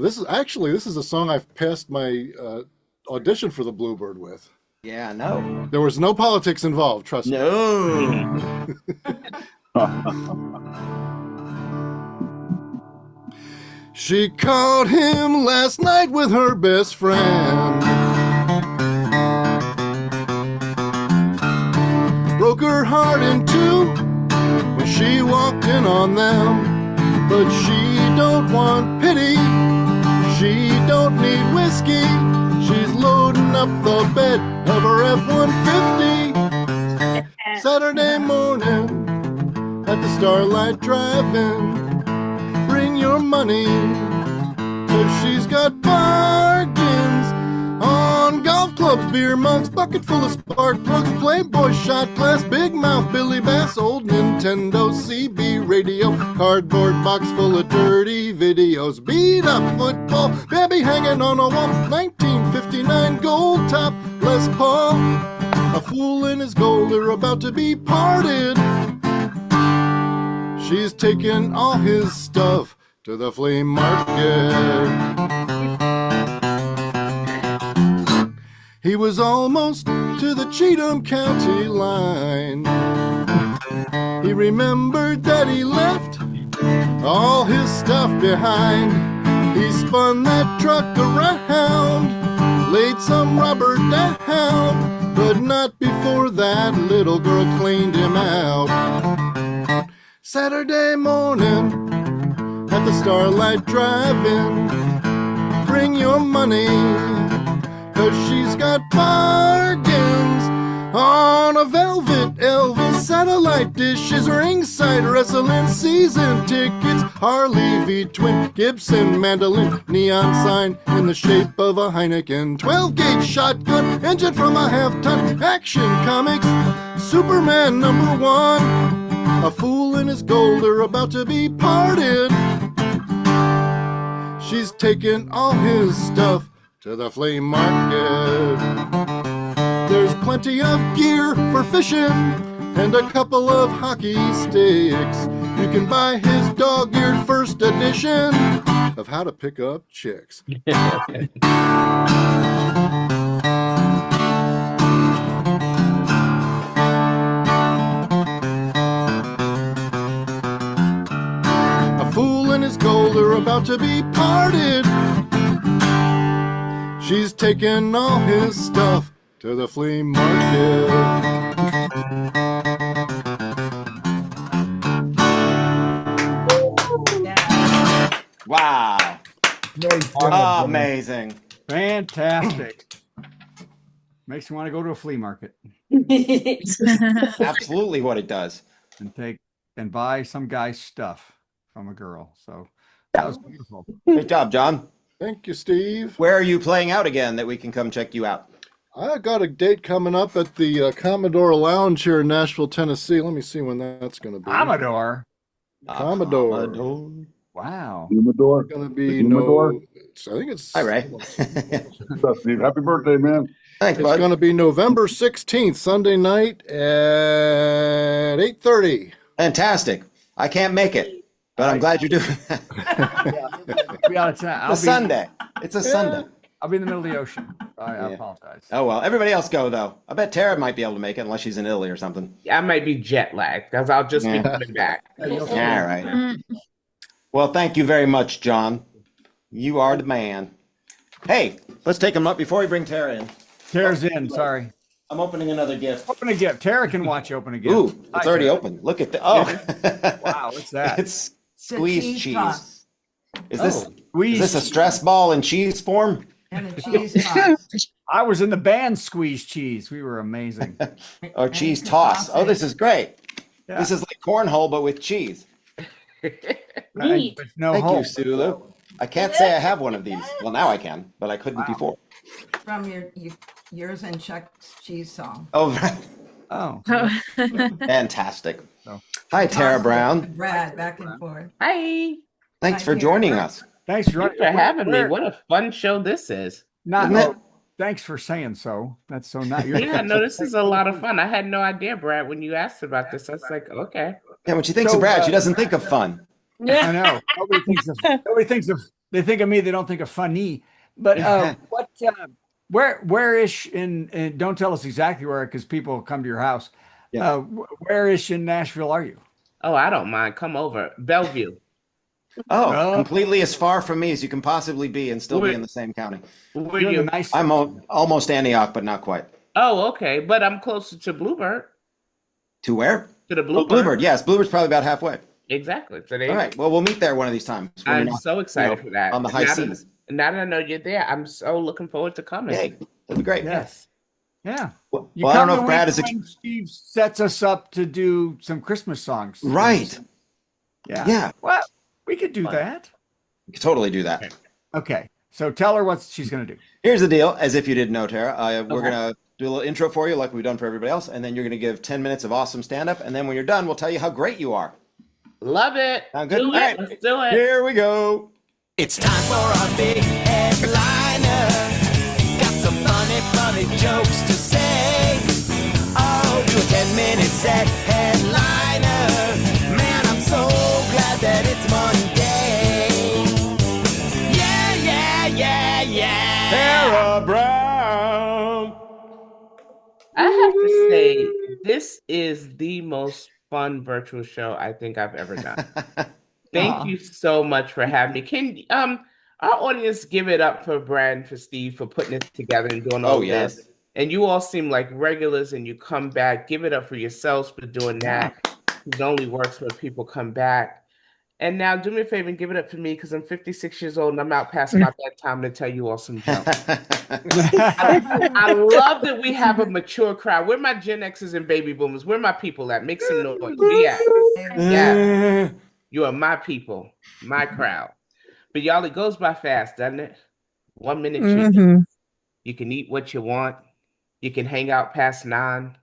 Speaker 2: This is a song I've passed my audition for the Bluebird with.
Speaker 5: Yeah, no.
Speaker 2: There was no politics involved, trust me.
Speaker 5: No.
Speaker 2: She caught him last night with her best friend. Broke her heart in two when she walked in on them. But she don't want pity, she don't need whiskey. She's loading up the bed of her F-150. Saturday morning at the Starlight Drive-In. Bring your money, cause she's got bargains on golf clubs, beer mugs, bucket full of spark plugs, Playboy shot glass, Big Mouth, Billy Bass, old Nintendo, CB radio, cardboard box full of dirty videos, beat up football, baby hanging on a wall, 1959 gold top, Les Paul, a fool and his gold are about to be parted. She's taken all his stuff to the flea market. He was almost to the Cheatham County line. He remembered that he left all his stuff behind. He spun that truck around, laid some rubber down, but not before that little girl cleaned him out. Saturday morning at the Starlight Drive-In. Bring your money, cause she's got bargains on a velvet Elvis, satellite dishes, ringside wrestling, season tickets, Harley V-twin, Gibson mandolin, neon sign in the shape of a Heineken, 12-gauge shotgun, engine from a half-ton, Action Comics, Superman #1. A fool and his gold are about to be parted. She's taken all his stuff to the flea market. There's plenty of gear for fishing and a couple of hockey sticks. You can buy his dog-eared first edition of How to Pick Up Chicks. His gold are about to be parted. She's taken all his stuff to the flea market.
Speaker 5: Wow. Amazing.
Speaker 1: Fantastic. Makes me want to go to a flea market
Speaker 5: Absolutely what it does.
Speaker 1: and buy some guy's stuff from a girl. So that was beautiful.
Speaker 5: Great job, John.
Speaker 2: Thank you, Steve.
Speaker 5: Where are you playing out again that we can come check you out?
Speaker 2: I got a date coming up at the Commodore Lounge here in Nashville, Tennessee. Let me see when that's going to be.
Speaker 1: Commodore.
Speaker 2: Commodore.
Speaker 1: Wow.
Speaker 8: Humidor.
Speaker 2: Going to be
Speaker 8: Humidor.
Speaker 2: I think it's.
Speaker 5: Hi, Ray.
Speaker 8: What's up, Steve? Happy birthday, man.
Speaker 5: Thanks,
Speaker 2: It's
Speaker 5: bud.
Speaker 2: going to be November 16th, Sunday night at 8:30.
Speaker 5: Fantastic. I can't make it, but I'm glad you're doing that.
Speaker 1: Be out of town.
Speaker 5: It's a Sunday. It's a Sunday.
Speaker 1: I'll be in the middle of the ocean. I
Speaker 5: Yeah.
Speaker 1: apologize.
Speaker 5: Oh, well. Everybody else go, though. I bet Tara might be able to make it unless she's in Italy or something.
Speaker 4: I might be jet lagged because I'll just be
Speaker 5: Yeah.
Speaker 4: coming back.
Speaker 5: All right. Well, thank you very much, John. You are the man. Hey, let's take him up before we bring Tara in.
Speaker 1: Tara's in. Sorry.
Speaker 5: I'm opening another gift.
Speaker 1: Open a gift. Tara can watch you open a gift.
Speaker 5: Ooh,
Speaker 1: Hi,
Speaker 5: it's already
Speaker 1: Tara.
Speaker 5: open. Look at the. Oh.
Speaker 1: Wow, what's that?
Speaker 5: It's
Speaker 3: It's a
Speaker 5: squeezed cheese.
Speaker 3: toss.
Speaker 5: Is
Speaker 1: Oh,
Speaker 5: this is
Speaker 1: squeeze.
Speaker 5: this a stress ball in cheese form?
Speaker 3: And a cheese toss.
Speaker 1: I was in the band Squeeze Cheese. We were amazing.
Speaker 5: Or
Speaker 3: And
Speaker 5: cheese
Speaker 3: you can
Speaker 5: toss?
Speaker 3: toss
Speaker 5: Oh,
Speaker 3: it.
Speaker 5: this is great.
Speaker 1: Yeah.
Speaker 5: This is like cornhole, but with cheese.
Speaker 1: And with no
Speaker 5: Thank
Speaker 1: hole.
Speaker 5: you, Sulu. I can't say I have one of these. Well, now I can, but I couldn't before.
Speaker 3: From yours and Chuck's cheese song.
Speaker 5: Oh,
Speaker 1: Oh.
Speaker 5: fantastic.
Speaker 1: So.
Speaker 5: Hi, Tara
Speaker 3: Toss it
Speaker 5: Brown.
Speaker 3: to Brad, back and forth.
Speaker 4: Hi.
Speaker 5: Thanks
Speaker 3: Hi,
Speaker 5: for
Speaker 3: Tara.
Speaker 5: joining us.
Speaker 1: Thanks for
Speaker 4: Thanks for having me.
Speaker 1: Where-
Speaker 4: What a fun show this is.
Speaker 1: Not.
Speaker 5: Isn't it?
Speaker 1: Thanks for saying so. That's so not your.
Speaker 4: Yeah, no, this is a lot of fun. I had no idea, Brad, when you asked about this. I was like, okay.
Speaker 5: Yeah, when she thinks
Speaker 1: So,
Speaker 5: of Brad, she doesn't think of fun.
Speaker 1: I know. Nobody thinks of. They think of me. They don't think of funny. But what? Where-ish in? Don't tell us exactly where, because people come to your house.
Speaker 5: Yeah.
Speaker 1: Where-ish in Nashville are you?
Speaker 4: Oh, I don't mind. Come over. Bellevue.
Speaker 5: Oh,
Speaker 1: Oh.
Speaker 5: completely as far from me as you can possibly be and still be in the same county.
Speaker 4: Where
Speaker 1: You're in
Speaker 4: you?
Speaker 1: the nice.
Speaker 5: I'm almost Antioch, but not quite.
Speaker 4: Oh, okay. But I'm closer to Bluebird.
Speaker 5: To where?
Speaker 4: To the
Speaker 5: Oh,
Speaker 4: Bluebird.
Speaker 5: Bluebird. Yes, Bluebird's probably about halfway.
Speaker 4: Exactly. So there
Speaker 5: All
Speaker 4: you
Speaker 5: right. Well, we'll meet there one of these times. when
Speaker 4: I'm
Speaker 5: you're not,
Speaker 4: so excited for that.
Speaker 5: on the high
Speaker 4: now
Speaker 5: seas.
Speaker 4: Now that I know you're there, I'm so looking forward to coming.
Speaker 5: Yay. That'd be great.
Speaker 4: Yes.
Speaker 1: Yeah.
Speaker 5: Well,
Speaker 1: You
Speaker 5: I don't
Speaker 1: come
Speaker 5: know
Speaker 1: the
Speaker 5: if Brad
Speaker 1: week
Speaker 5: is.
Speaker 1: when Steve sets us up to do some Christmas songs.
Speaker 5: Right.
Speaker 1: Yeah.
Speaker 5: Yeah.
Speaker 1: Well, we could do that.
Speaker 5: We could totally do that.
Speaker 1: Okay. So tell her what she's going to do.
Speaker 5: Here's the deal. As if you didn't know, Tara, we're going to do a little intro for you like we've done for everybody else. And then you're going to give 10 minutes of awesome stand up. And then when you're done, we'll tell you how great you are.
Speaker 4: Love it.
Speaker 5: Sound good?
Speaker 4: Do
Speaker 5: All
Speaker 4: it.
Speaker 5: right.
Speaker 4: Let's do it.
Speaker 5: Here we go.
Speaker 6: It's time for our big headliner. Got some funny jokes to say. Oh, do a 10-minute set headliner. Man, I'm so glad that it's Monday. Yeah.
Speaker 5: Tara Brown.
Speaker 4: I have to say, this is the most fun virtual show I think I've ever done. Thank you so much for having me. Can our audience give it up for Brad and for Steve for putting it together and doing all
Speaker 5: yes.
Speaker 4: this? And you all seem like regulars and you come back. Give it up for yourselves for doing that. It only works when people come back. And now do me a favor and give it up for me because I'm 56 years old and I'm out past my bedtime to tell you all some jokes. I love that we have a mature crowd. Where my Gen Xers and baby boomers? Where my people at? Make some noise. Yeah. Yeah. You are my people, my crowd. But y'all, it goes by fast, doesn't it? 1 minute chicken. You can eat what you want. You can hang out past 9.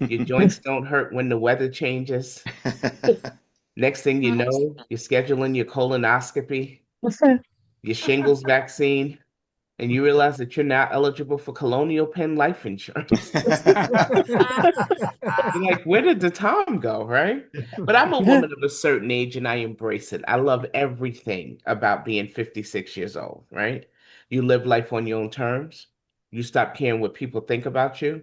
Speaker 4: Your joints don't hurt when the weather changes. Next thing you know, you're scheduling your colonoscopy, your shingles vaccine, and you realize that you're now eligible for Colonial Penn life insurance. You're like, where did the time go, right? But I'm a woman of a certain age and I embrace it. I love everything about being 56 years old, right? You live life on your own terms. You stop caring what people think about you.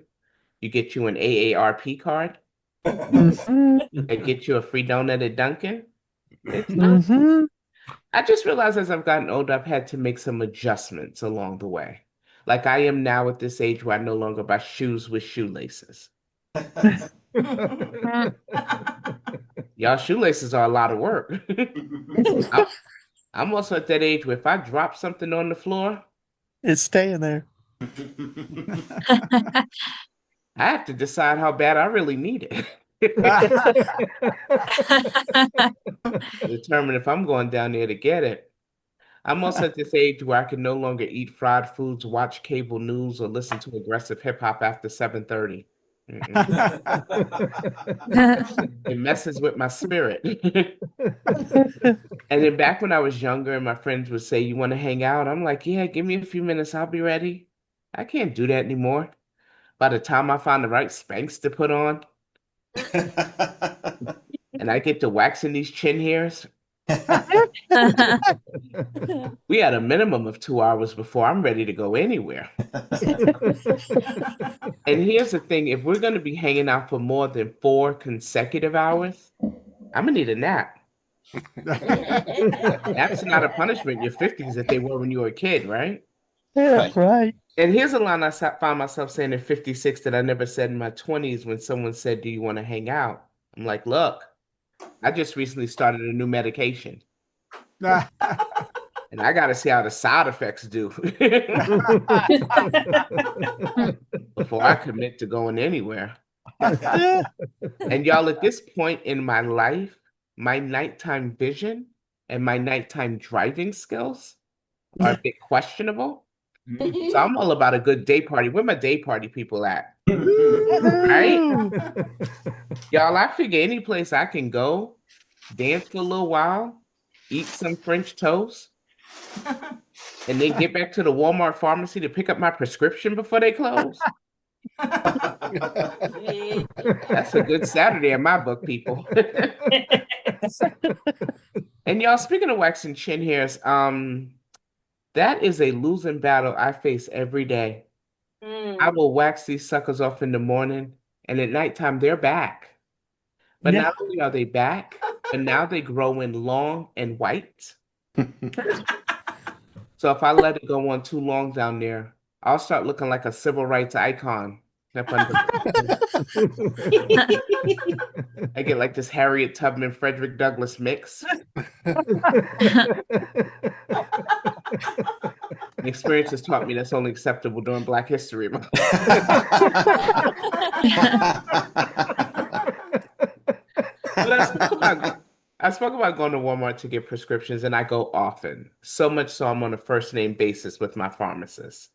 Speaker 4: You get you an AARP card and get you a free donut at Dunkin'. It's not. I just realized as I've gotten older, I've had to make some adjustments along the way. Like I am now at this age where I no longer buy shoes with shoelaces. Y'all, shoelaces are a lot of work. I'm also at that age where if I drop something on the floor,
Speaker 10: It's staying there.
Speaker 4: I have to decide how bad I really need it. Determine if I'm going down there to get it. I'm also at this age where I can no longer eat fried foods, watch cable news, or listen to aggressive hip hop after 7:30. It messes with my spirit. And then back when I was younger and my friends would say, "You want to hang out?" I'm like, "Yeah, give me a few minutes, I'll be ready." I can't do that anymore. By the time I find the right Spanx to put on and I get to waxing these chin hairs, we had a minimum of 2 hours before I'm ready to go anywhere. And here's the thing, if we're going to be hanging out for more than 4 consecutive hours, I'm going to need a nap. Naps are not a punishment in your 50s that they were when you were a kid, right?
Speaker 10: Yeah, right.
Speaker 4: And here's a line I found myself saying at 56 that I never said in my 20s when someone said, "Do you want to hang out?" I'm like, "Look, I just recently started a new medication. And I got to see how the side effects do before I commit to going anywhere." And y'all, at this point in my life, my nighttime vision and my nighttime driving skills are a bit questionable. So I'm all about a good day party. Where my day party people at? Right? Y'all, I figure any place I can go, dance for a little while, eat some French toast, and then get back to the Walmart pharmacy to pick up my prescription before they close. That's a good Saturday in my book, people. And y'all, speaking of waxing chin hairs, that is a losing battle I face every day. I will wax these suckers off in the morning, and at nighttime they're back. But not only are they back, but now they grow in long and white. So if I let it go on too long down there, I'll start looking like a civil rights icon. I get like this Harriet Tubman, Frederick Douglass mix. Experience has taught me that's only acceptable during Black History Month. But I spoke about going to Walmart to get prescriptions, and I go often. So much so I'm on a first name basis with my pharmacist.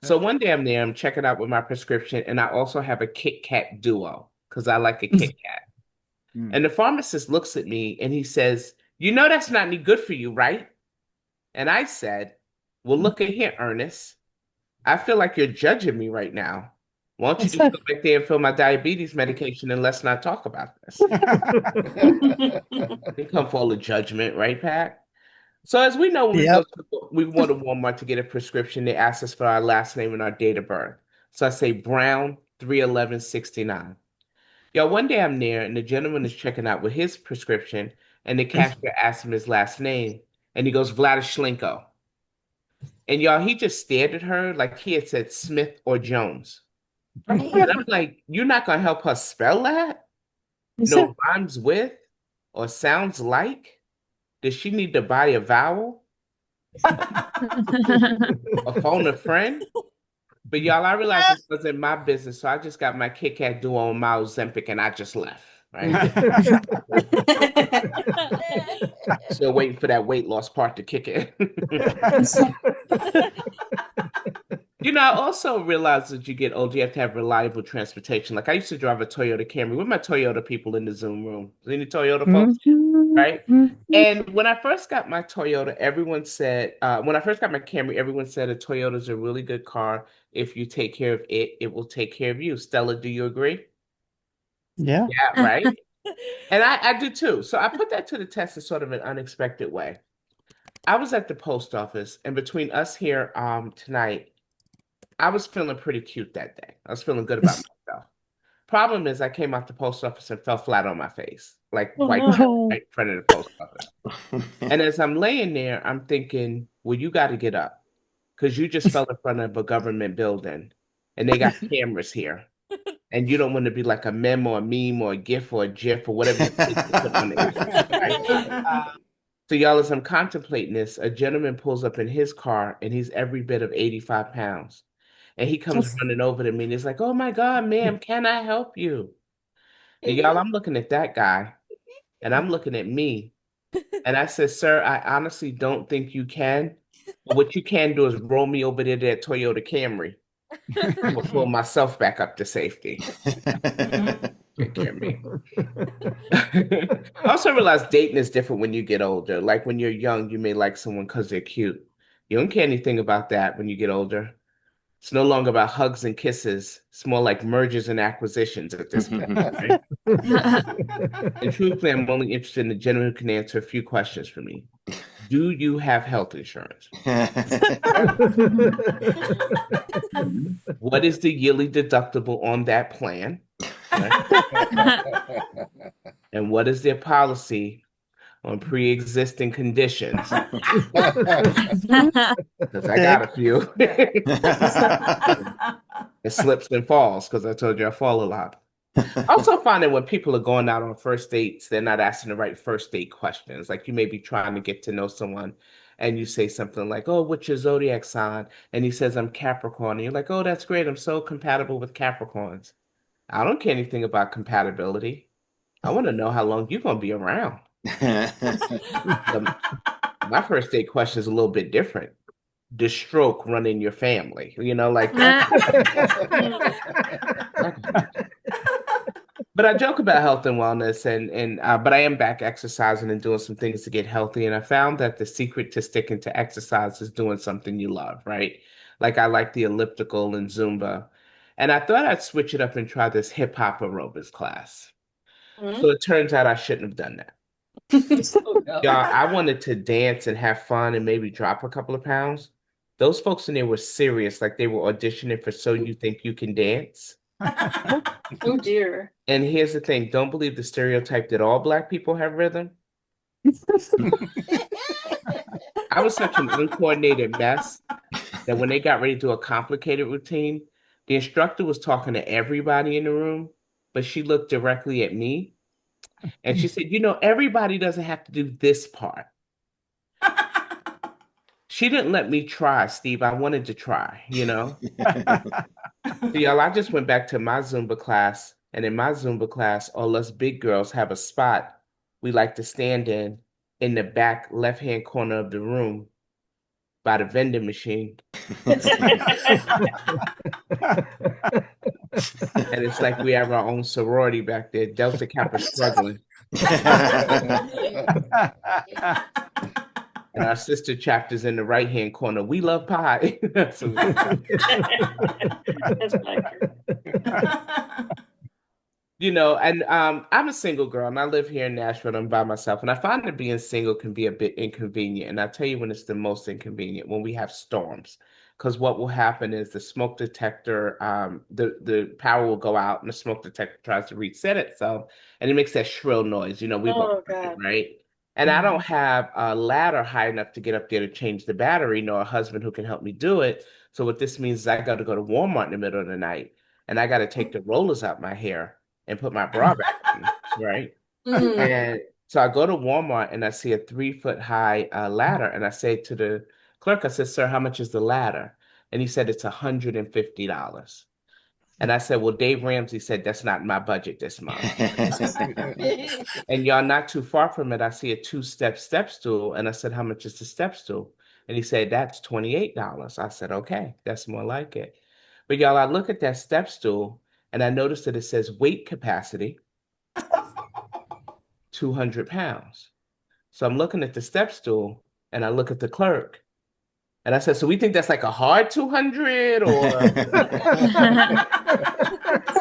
Speaker 4: So one day I'm there, I'm checking out with my prescription, and I also have a Kit Kat Duo because I like a Kit Kat. And the pharmacist looks at me and he says, "You know that's not any good for you, right?" And I said, "Well, look at here, Ernest. I feel like you're judging me right now. Why don't you just go back there and fill my diabetes medication and let's not talk about this?" They come for all the judgment, right, Pat? So as we know, when we go to Walmart to get a prescription, they ask us for our last name and our date of birth. So I say Brown 31169. Y'all, one day I'm there and the gentleman is checking out with his prescription and the cashier asks him his last name and he goes, "Vladishlenko." And y'all, he just stared at her like he had said Smith or Jones. And I'm like, "You're not going to help her spell that? No rhymes with or sounds like? Does she need to buy a vowel? A phone a friend?" But y'all, I realized this wasn't my business, so I just got my Kit Kat Duo and my Ozempic, and I just left. Right? Still waiting for that weight loss part to kick in. I also realized as you get older, you have to have reliable transportation. Like I used to drive a Toyota Camry. With my Toyota people in the Zoom room. Any Toyota folks? Right? And when I first got my Toyota, everyone said, when I first got my Camry, everyone said a Toyota is a really good car. If you take care of it, it will take care of you. Stella, do you agree?
Speaker 10: Yeah.
Speaker 4: Yeah, right? And I do too. So I put that to the test in sort of an unexpected way. I was at the post office, and between us here tonight, I was feeling pretty cute that day. I was feeling good about myself. Problem is, I came out the post office and fell flat on my face, like right in front of the post office. And as I'm laying there, I'm thinking, well, you got to get up because you just fell in front of a government building and they got cameras here. And you don't want to be like a meme or a meme or a GIF or a GIF or whatever you put on there, right? So y'all, as I'm contemplating this, a gentleman pulls up in his car and he's every bit of 85 pounds. And he comes running over to me and he's like, "Oh my God, ma'am, can I help you?" And y'all, I'm looking at that guy and I'm looking at me. And I said, "Sir, I honestly don't think you can. But what you can do is roll me over there to that Toyota Camry. I'm gonna pull myself back up to safety. Take care of me." I also realized dating is different when you get older. Like when you're young, you may like someone because they're cute. You don't care anything about that when you get older. It's no longer about hugs and kisses. It's more like mergers and acquisitions at this point. Right? And truthfully, I'm only interested in the gentleman who can answer a few questions for me. Do you have health insurance? What is the yearly deductible on that plan? Right? And what is their policy on pre-existing conditions? Because I got a few. It slips and falls because I told you I fall a lot. I also find that when people are going out on first dates, they're not asking the right first date questions. Like you may be trying to get to know someone and you say something like, "Oh, what's your zodiac sign?" And he says, "I'm Capricorn." And you're like, "Oh, that's great. I'm so compatible with Capricorns." I don't care anything about compatibility. I want to know how long you're going to be around. My first date question is a little bit different. Does stroke run in your family? You know, like. But I joke about health and wellness, but I am back exercising and doing some things to get healthy. And I found that the secret to sticking to exercise is doing something you love, right? Like I like the elliptical and Zumba. And I thought I'd switch it up and try this hip hop aerobics class. So it turns out I shouldn't have done that. Y'all, I wanted to dance and have fun and maybe drop a couple of pounds. Those folks in there were serious, like they were auditioning for So You Think You Can Dance.
Speaker 11: Oh dear.
Speaker 4: And here's the thing, don't believe the stereotype that all Black people have rhythm. I was such an uncoordinated mess that when they got ready to do a complicated routine, the instructor was talking to everybody in the room, but she looked directly at me and she said, everybody doesn't have to do this part. She didn't let me try, Steve. I wanted to try, So, y'all, I just went back to my Zumba class, and in my Zumba class, all us big girls have a spot we like to stand in the back left-hand corner of the room by the vending machine. And it's like we have our own sorority back there. Delta Kappa struggling. And our sister chapter's in the right-hand corner. We love pie. That's I'm a single girl, and I live here in Nashville. I'm by myself, and I find that being single can be a bit inconvenient. And I'll tell you when it's the most inconvenient, when we have storms. Because what will happen is the smoke detector, the power will go out, and the smoke detector tries to reset itself, and it makes that shrill noise. We both heard it, right? And I don't have a ladder high enough to get up there to change the battery, nor a husband who can help me do it. So what this means is I got to go to Walmart in the middle of the night, and I got to take the rollers out my hair and put my bra back on, right? And so I go to Walmart and I see a 3-foot high ladder, and I say to the clerk, I said, "Sir, how much is the ladder?" And he said, "It's $150. And I said, "Well, Dave Ramsey said that's not my budget this month." And y'all, not too far from it, I see a 2-step step stool, and I said, "How much is the step stool?" And he said, "That's $28. I said, "Okay, that's more like it." But y'all, I look at that step stool, and I noticed that it says weight capacity, 200 pounds. So I'm looking at the step stool, and I look at the clerk, and I said, "So we think that's like a hard 200, or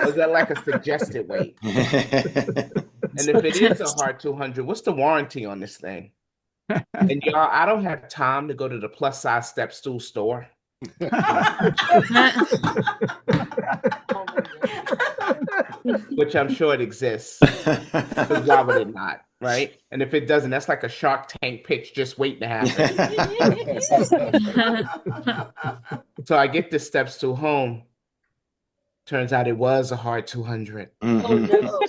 Speaker 4: is that like a suggested weight?" And if it is a hard 200, what's the warranty on this thing? And y'all, I don't have time to go to the plus size step stool store. Which I'm sure it exists. Because why would it not, right? And if it doesn't, that's like a Shark Tank pitch just waiting to happen. So I get this step stool home. Turns out it was a hard 200.
Speaker 11: Oh no.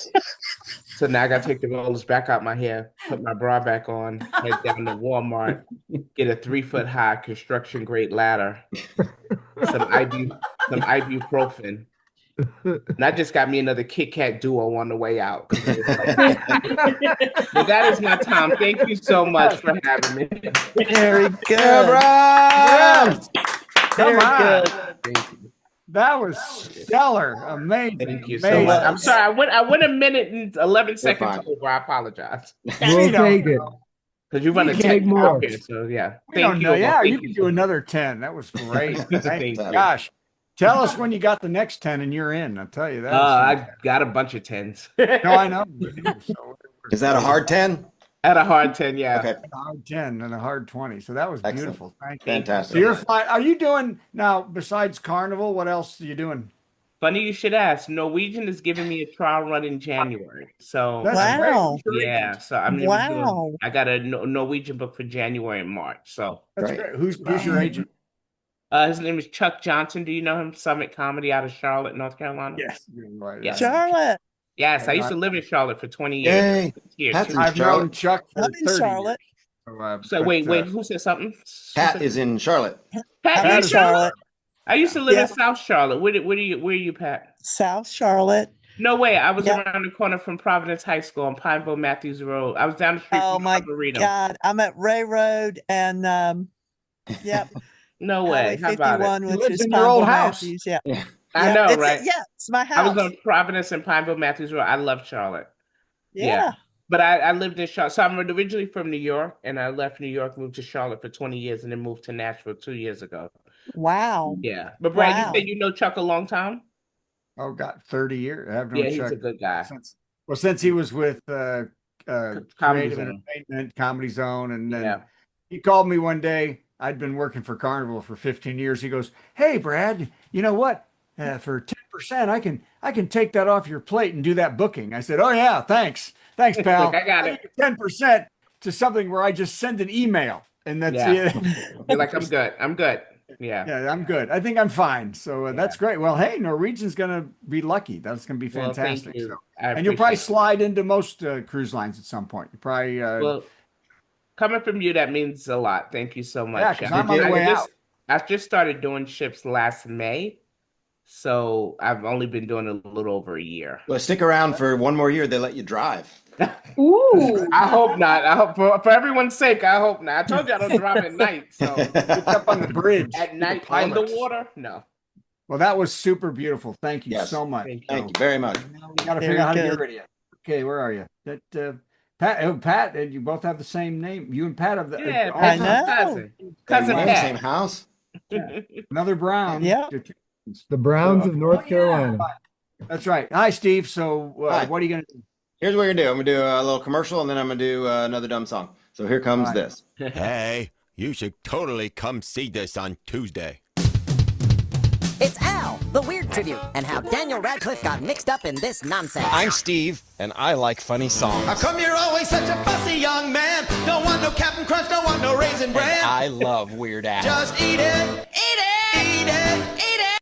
Speaker 4: So now I gotta take the rollers back out my hair, put my bra back on, head down to Walmart, get a 3-foot high construction grade ladder, some ibuprofen. And I just got me another Kit Kat Duo on the way out. But that is my time. Thank you so much for having me.
Speaker 10: Very good.
Speaker 1: Yes. Come
Speaker 10: Very
Speaker 1: on.
Speaker 10: good.
Speaker 4: Thank you.
Speaker 1: That was stellar. Amazing.
Speaker 4: Thank you so
Speaker 1: Amazing.
Speaker 4: much. I'm sorry. I went a minute and 11 seconds
Speaker 5: fine.
Speaker 4: over. I apologize.
Speaker 1: We'll take
Speaker 8: it.
Speaker 4: Because you run a
Speaker 8: Take
Speaker 4: tech
Speaker 8: more.
Speaker 4: here, so yeah.
Speaker 1: We don't know.
Speaker 4: Well,
Speaker 1: Yeah,
Speaker 4: thank
Speaker 1: you can do
Speaker 4: so
Speaker 1: another 10. That was great. Thank
Speaker 4: Thank
Speaker 1: you.
Speaker 4: you.
Speaker 1: Gosh. Tell us when you got the next 10 and you're in. I'll tell you that.
Speaker 4: I got a bunch of 10s.
Speaker 1: No, I know. So
Speaker 5: Is that a hard 10?
Speaker 4: At a hard 10, yeah.
Speaker 5: Okay.
Speaker 1: a hard 10 and a hard 20. So that was
Speaker 5: Excellent.
Speaker 1: beautiful. Thank you.
Speaker 5: Fantastic.
Speaker 1: So you're fine. Are you doing now besides Carnival? What else are you doing?
Speaker 4: Funny you should ask. Norwegian is giving me a trial run in January. So
Speaker 1: That's
Speaker 10: Wow.
Speaker 1: great.
Speaker 4: yeah, so I'm gonna be
Speaker 10: Wow.
Speaker 4: doing, I got a Norwegian book for January and March. So
Speaker 1: That's
Speaker 5: Right.
Speaker 1: great. Who's your agent?
Speaker 4: his name is Chuck Johnson. Do you know him? Summit Comedy out of Charlotte, North Carolina.
Speaker 1: Yes. Right.
Speaker 4: Yeah.
Speaker 10: Charlotte.
Speaker 4: Yes, I used to live in Charlotte for 20 years.
Speaker 5: Yay.
Speaker 4: Here,
Speaker 5: Pat's in
Speaker 1: I've known
Speaker 5: Charlotte.
Speaker 1: Chuck for
Speaker 10: I'm in
Speaker 1: 30
Speaker 10: Charlotte.
Speaker 1: years.
Speaker 4: So
Speaker 1: But,
Speaker 4: wait, who said something?
Speaker 5: Pat is in Charlotte.
Speaker 4: Pat,
Speaker 1: Pat
Speaker 4: you're in
Speaker 1: is
Speaker 4: Charlotte? I used to live
Speaker 10: Yeah.
Speaker 4: in South Charlotte. Where are you, Pat?
Speaker 10: South Charlotte.
Speaker 4: No way. I was
Speaker 10: Yeah.
Speaker 4: around the corner from Providence High School on Pineville Matthews Road. I was down the street
Speaker 10: Oh
Speaker 4: from
Speaker 10: my
Speaker 4: Arboretum.
Speaker 10: God. I'm at Ray Road and yep.
Speaker 4: No way.
Speaker 10: Highway
Speaker 4: How about it?
Speaker 10: 51,
Speaker 1: He
Speaker 10: which
Speaker 1: lives
Speaker 10: is
Speaker 1: in your old
Speaker 10: Pineville
Speaker 1: house.
Speaker 10: Matthews. Yeah.
Speaker 4: I
Speaker 10: Yeah,
Speaker 4: know,
Speaker 10: it's,
Speaker 4: right?
Speaker 10: Yeah, it's my
Speaker 4: I
Speaker 10: house.
Speaker 4: was on Providence and Pineville Matthews Road. I love Charlotte.
Speaker 10: Yeah.
Speaker 4: But I lived in Charlotte. So I'm originally from New York, and I left New York, moved to Charlotte for 20 years, and then moved to Nashville 2 years ago.
Speaker 10: Wow.
Speaker 4: Yeah. But Brad,
Speaker 10: Wow.
Speaker 4: you said you know Chuck a long time?
Speaker 1: Oh, got 30 years. I've known
Speaker 4: Yeah, he's
Speaker 1: Chuck
Speaker 4: a good guy.
Speaker 1: since he was with
Speaker 4: Comedy
Speaker 1: Creative
Speaker 4: Zone.
Speaker 1: Entertainment, Comedy Zone, and then
Speaker 4: Yeah.
Speaker 1: he called me one day. I'd been working for Carnival for 15 years. He goes, "Hey, Brad, you know what? For 10%, I can take that off your plate and do that booking." I said, "Oh yeah, thanks, pal.
Speaker 4: Look, I got it.
Speaker 1: 10% to something where I just send an email, and that's
Speaker 4: Yeah.
Speaker 1: it."
Speaker 4: You're like, I'm good. I'm good. Yeah.
Speaker 1: Yeah, I'm good. I think I'm fine. So that's great. Well, hey, Norwegian's gonna be lucky. That's gonna be
Speaker 4: Well, thank
Speaker 1: fantastic.
Speaker 4: you.
Speaker 1: So,
Speaker 4: I
Speaker 1: and you'll probably
Speaker 4: appreciate it.
Speaker 1: slide into most cruise lines at some point. You probably
Speaker 4: Well, coming from you, that means a lot. Thank you so much.
Speaker 1: Yeah, 'cause I'm on the way out.
Speaker 4: I just started doing ships last May, so I've only been doing it a little over a year.
Speaker 5: Well, stick around for one more year. They let you drive.
Speaker 11: Ooh.
Speaker 4: I hope not. I hope for everyone's sake. I hope not. I told you I don't drive at night, so
Speaker 1: up on the bridge
Speaker 4: at
Speaker 1: with
Speaker 4: night
Speaker 1: the
Speaker 4: on the
Speaker 1: pilots.
Speaker 4: water, no.
Speaker 1: Well, that was super beautiful. Thank you
Speaker 5: Yes.
Speaker 1: so much.
Speaker 4: Thank you.
Speaker 5: Thank you very much.
Speaker 1: Now we got to
Speaker 10: Very
Speaker 1: figure out how to
Speaker 10: good.
Speaker 1: get rid of you. Okay, where are you? That Pat, and you both have the same name. You and Pat have the
Speaker 4: Yeah,
Speaker 1: oh,
Speaker 4: Pat's
Speaker 10: I
Speaker 4: my
Speaker 10: know.
Speaker 4: cousin
Speaker 5: We're in the
Speaker 4: Pat.
Speaker 5: same house.
Speaker 1: another Brown.
Speaker 10: Yeah.
Speaker 8: The Browns of North Carolina.
Speaker 1: That's right. Hi, Steve. So,
Speaker 5: Hi.
Speaker 1: what are you gonna do?
Speaker 5: Here's what we're gonna do. I'm gonna do a little commercial, and then I'm gonna do another dumb song. So here comes
Speaker 1: All right.
Speaker 5: this.
Speaker 6: Hey, you should totally come see this on Tuesday.
Speaker 7: It's Al, the weird tribute, and how Daniel Radcliffe got mixed up in this nonsense.
Speaker 6: I'm Steve, and I like funny songs.
Speaker 7: How come you're always such a fussy young man? Don't want no Captain Crunch, don't want no Raisin Bran.
Speaker 6: I love Weird Al.
Speaker 7: Just eat it, eat it, eat it, eat it.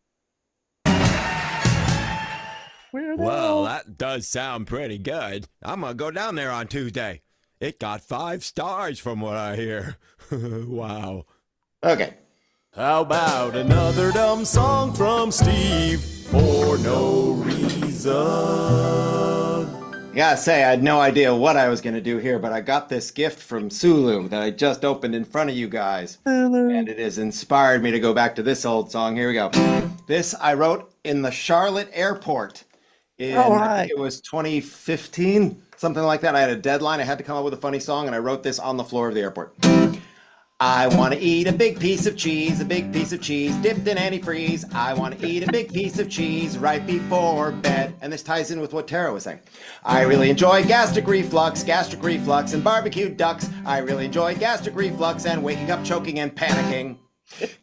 Speaker 6: Well, that does sound pretty good. I'm gonna go down there on Tuesday. It got 5 stars from what I hear. Wow.
Speaker 5: Okay.
Speaker 6: How about another dumb song from Steve for no reason?
Speaker 5: I gotta say, I had no idea what I was gonna do here, but I got this gift from Sulu that I just opened in front of you guys. And it has inspired me to go back to this old song. Here we go. This I wrote in the Charlotte airport in,
Speaker 10: All
Speaker 5: I
Speaker 10: right.
Speaker 5: think it was 2015, something like that. I had a deadline. I had to come up with a funny song, and I wrote this on the floor of the airport. I want to eat a big piece of cheese, dipped in antifreeze. I want to eat a big piece of cheese right before bed. And this ties in with what Tara was saying. I really enjoy gastric reflux, and barbecued ducks. I really enjoy gastric reflux and waking up choking and panicking.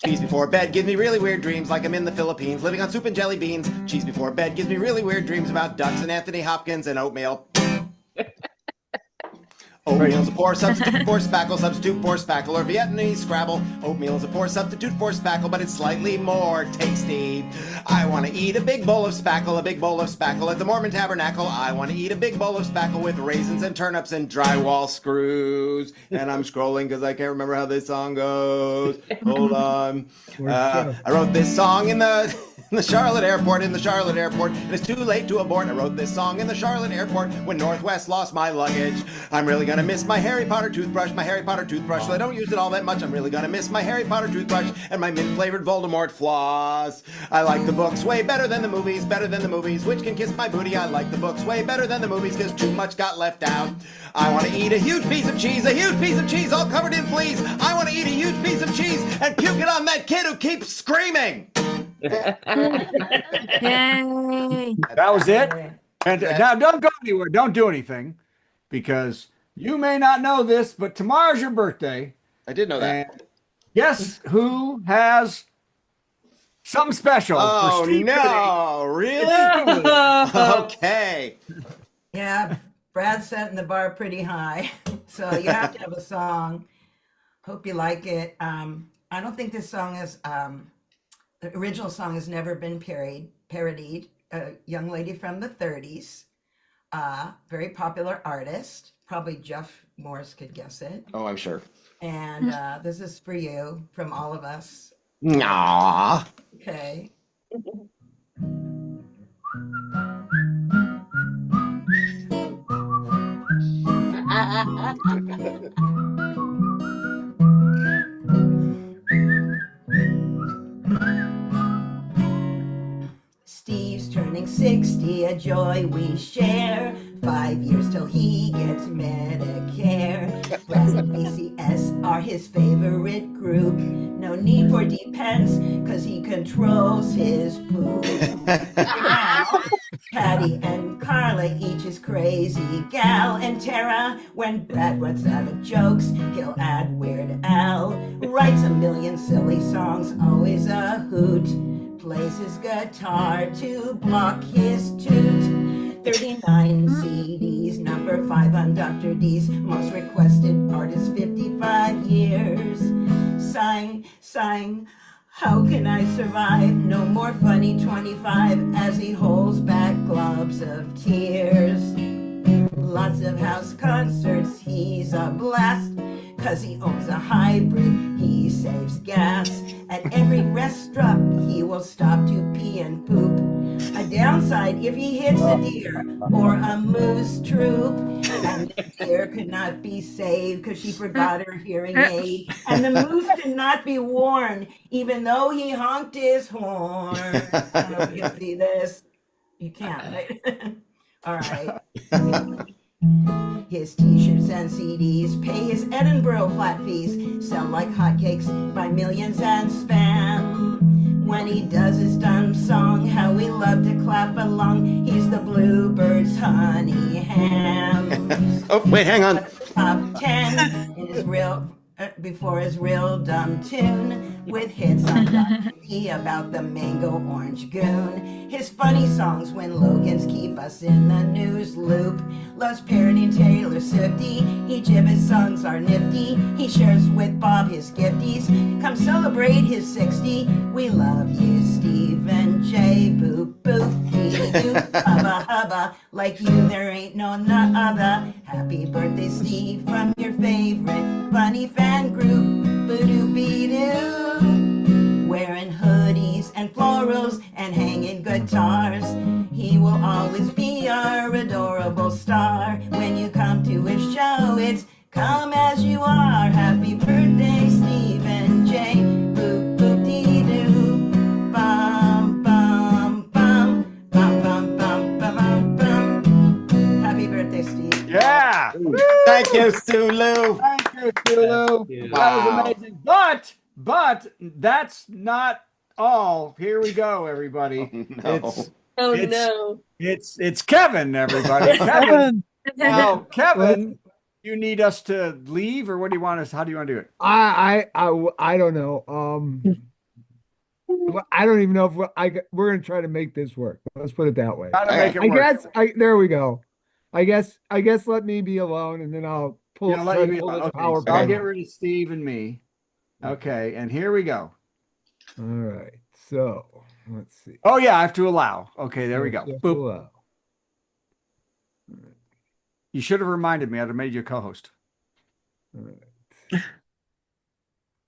Speaker 5: Cheese before bed gives me really weird dreams like I'm in the Philippines living on soup and jelly beans. Cheese before bed gives me really weird dreams about ducks and Anthony Hopkins and oatmeal. Oatmeal's a poor substitute for spackle, substitute for spackle, or Vietnamese Scrabble. Oatmeal is a poor substitute for spackle, but it's slightly more tasty. I want to eat a big bowl of spackle, at the Mormon Tabernacle. I want to eat a big bowl of spackle with raisins and turnips and drywall screws. And I'm scrolling because I can't remember how this song goes. Hold on. I wrote this song in the Charlotte airport, and it's too late to abort. I wrote this song in the Charlotte airport when Northwest lost my luggage. I'm really gonna miss my Harry Potter toothbrush, so I don't use it all that much. I'm really gonna miss my Harry Potter toothbrush and my mint-flavored Voldemort floss. I like the books way better than the movies, which can kiss my booty. I like the books way better than the movies, cause too much got left out. I wanna eat a huge piece of cheese, all covered in fleas. I wanna eat a huge piece of cheese and puke it on that kid who keeps screaming.
Speaker 1: That was it. And now don't go anywhere. Don't do anything, because you may not know this, but tomorrow's your birthday.
Speaker 5: I did know that.
Speaker 1: And guess who has something special for Steve
Speaker 5: no, really? Okay.
Speaker 3: Yeah, Brad's setting the bar pretty high. So you have to have a song. Hope you like it. I don't think this song is, the original song has never been parodied. A young lady from the 30s, very popular artist. Probably Jeff Morris could guess it.
Speaker 5: Oh, I'm sure.
Speaker 3: And this is for you from all of us.
Speaker 5: Aww.
Speaker 3: Okay. Steve's turning 60, a joy we share. 5 years till he gets Medicare. Brad and BCS are his favorite group. No need for depends, cause he controls his poop. Patti and Carla, each is crazy gal. And Tara, when Brad runs out of jokes, he'll add Weird Al. Writes a million silly songs, always a hoot. Plays his guitar to block his toot. 39 CDs, number 5 on Dr. D's most requested artist, 55 years. Sighing, how can I survive? No more funny 25 as he holds back globs of tears. Lots of house concerts, he's a blast. Cause he owns a hybrid, he saves gas. At every restaurant, he will stop to pee and poop. A downside if he hits a deer or a moose troop. And the deer could not be saved because she forgot her hearing aid. And the moose could not be warned, even though he honked his horn. I don't know if you can see this. You can't, right? All right. His t-shirts and CDs pay his Edinburgh flat fees, sell like hotcakes by millions and spam. When he does his dumb song, how we love to clap along. He's the Bluebird's honey ham.
Speaker 5: Oh, wait, hang on.
Speaker 3: Top 10 in his before his real dumb tune, with hits on WB about the mango orange goon. His funny songs when Logan's keep us in the news loop. Loves parodying Taylor Swifty, each of his songs are nifty. He shares with Bob his gifties, come celebrate his 60. We love you, Stephen J. Boop boop dee doo hubba hubba. Like you there ain't no other. Happy birthday, Steve, from your favorite funny fan group. Boo-doo be-doo. Wearing hoodies and florals and hanging guitars. He will always be our adorable star. When you come to his show, it's come as you are. Happy birthday, Stephen J. Boop boop dee doo. Bum bum bum bum bum bum bum bum. Happy birthday, Steve.
Speaker 1: Yeah.
Speaker 5: Thank you, Sulu.
Speaker 1: Thank you, Sulu. That was amazing. But that's not all. Here we go, everybody.
Speaker 5: Oh,
Speaker 11: No.
Speaker 1: It's Kevin, everybody. Kevin. Now, Kevin, you need us to leave, or what do you want us? How do you want to do it?
Speaker 12: I don't know. I don't even know if we're gonna try to make this work. Let's put it that way.
Speaker 1: How to make it work.
Speaker 12: There we go. I guess let me be alone, and then I'll pull,
Speaker 1: Yeah, I'll let
Speaker 12: try
Speaker 1: you
Speaker 12: to
Speaker 1: be
Speaker 12: pull
Speaker 1: alone.
Speaker 12: this
Speaker 1: Okay,
Speaker 12: power
Speaker 1: so I'll
Speaker 12: play.
Speaker 1: get rid of Steve and me. Okay, and here we go.
Speaker 12: All right. So let's see.
Speaker 1: Oh yeah, I have to allow. Okay, there we
Speaker 12: Yes,
Speaker 1: go.
Speaker 12: you have to
Speaker 1: Boop.
Speaker 12: allow.
Speaker 1: You should have reminded me. I'd have made you a co-host.
Speaker 12: All right.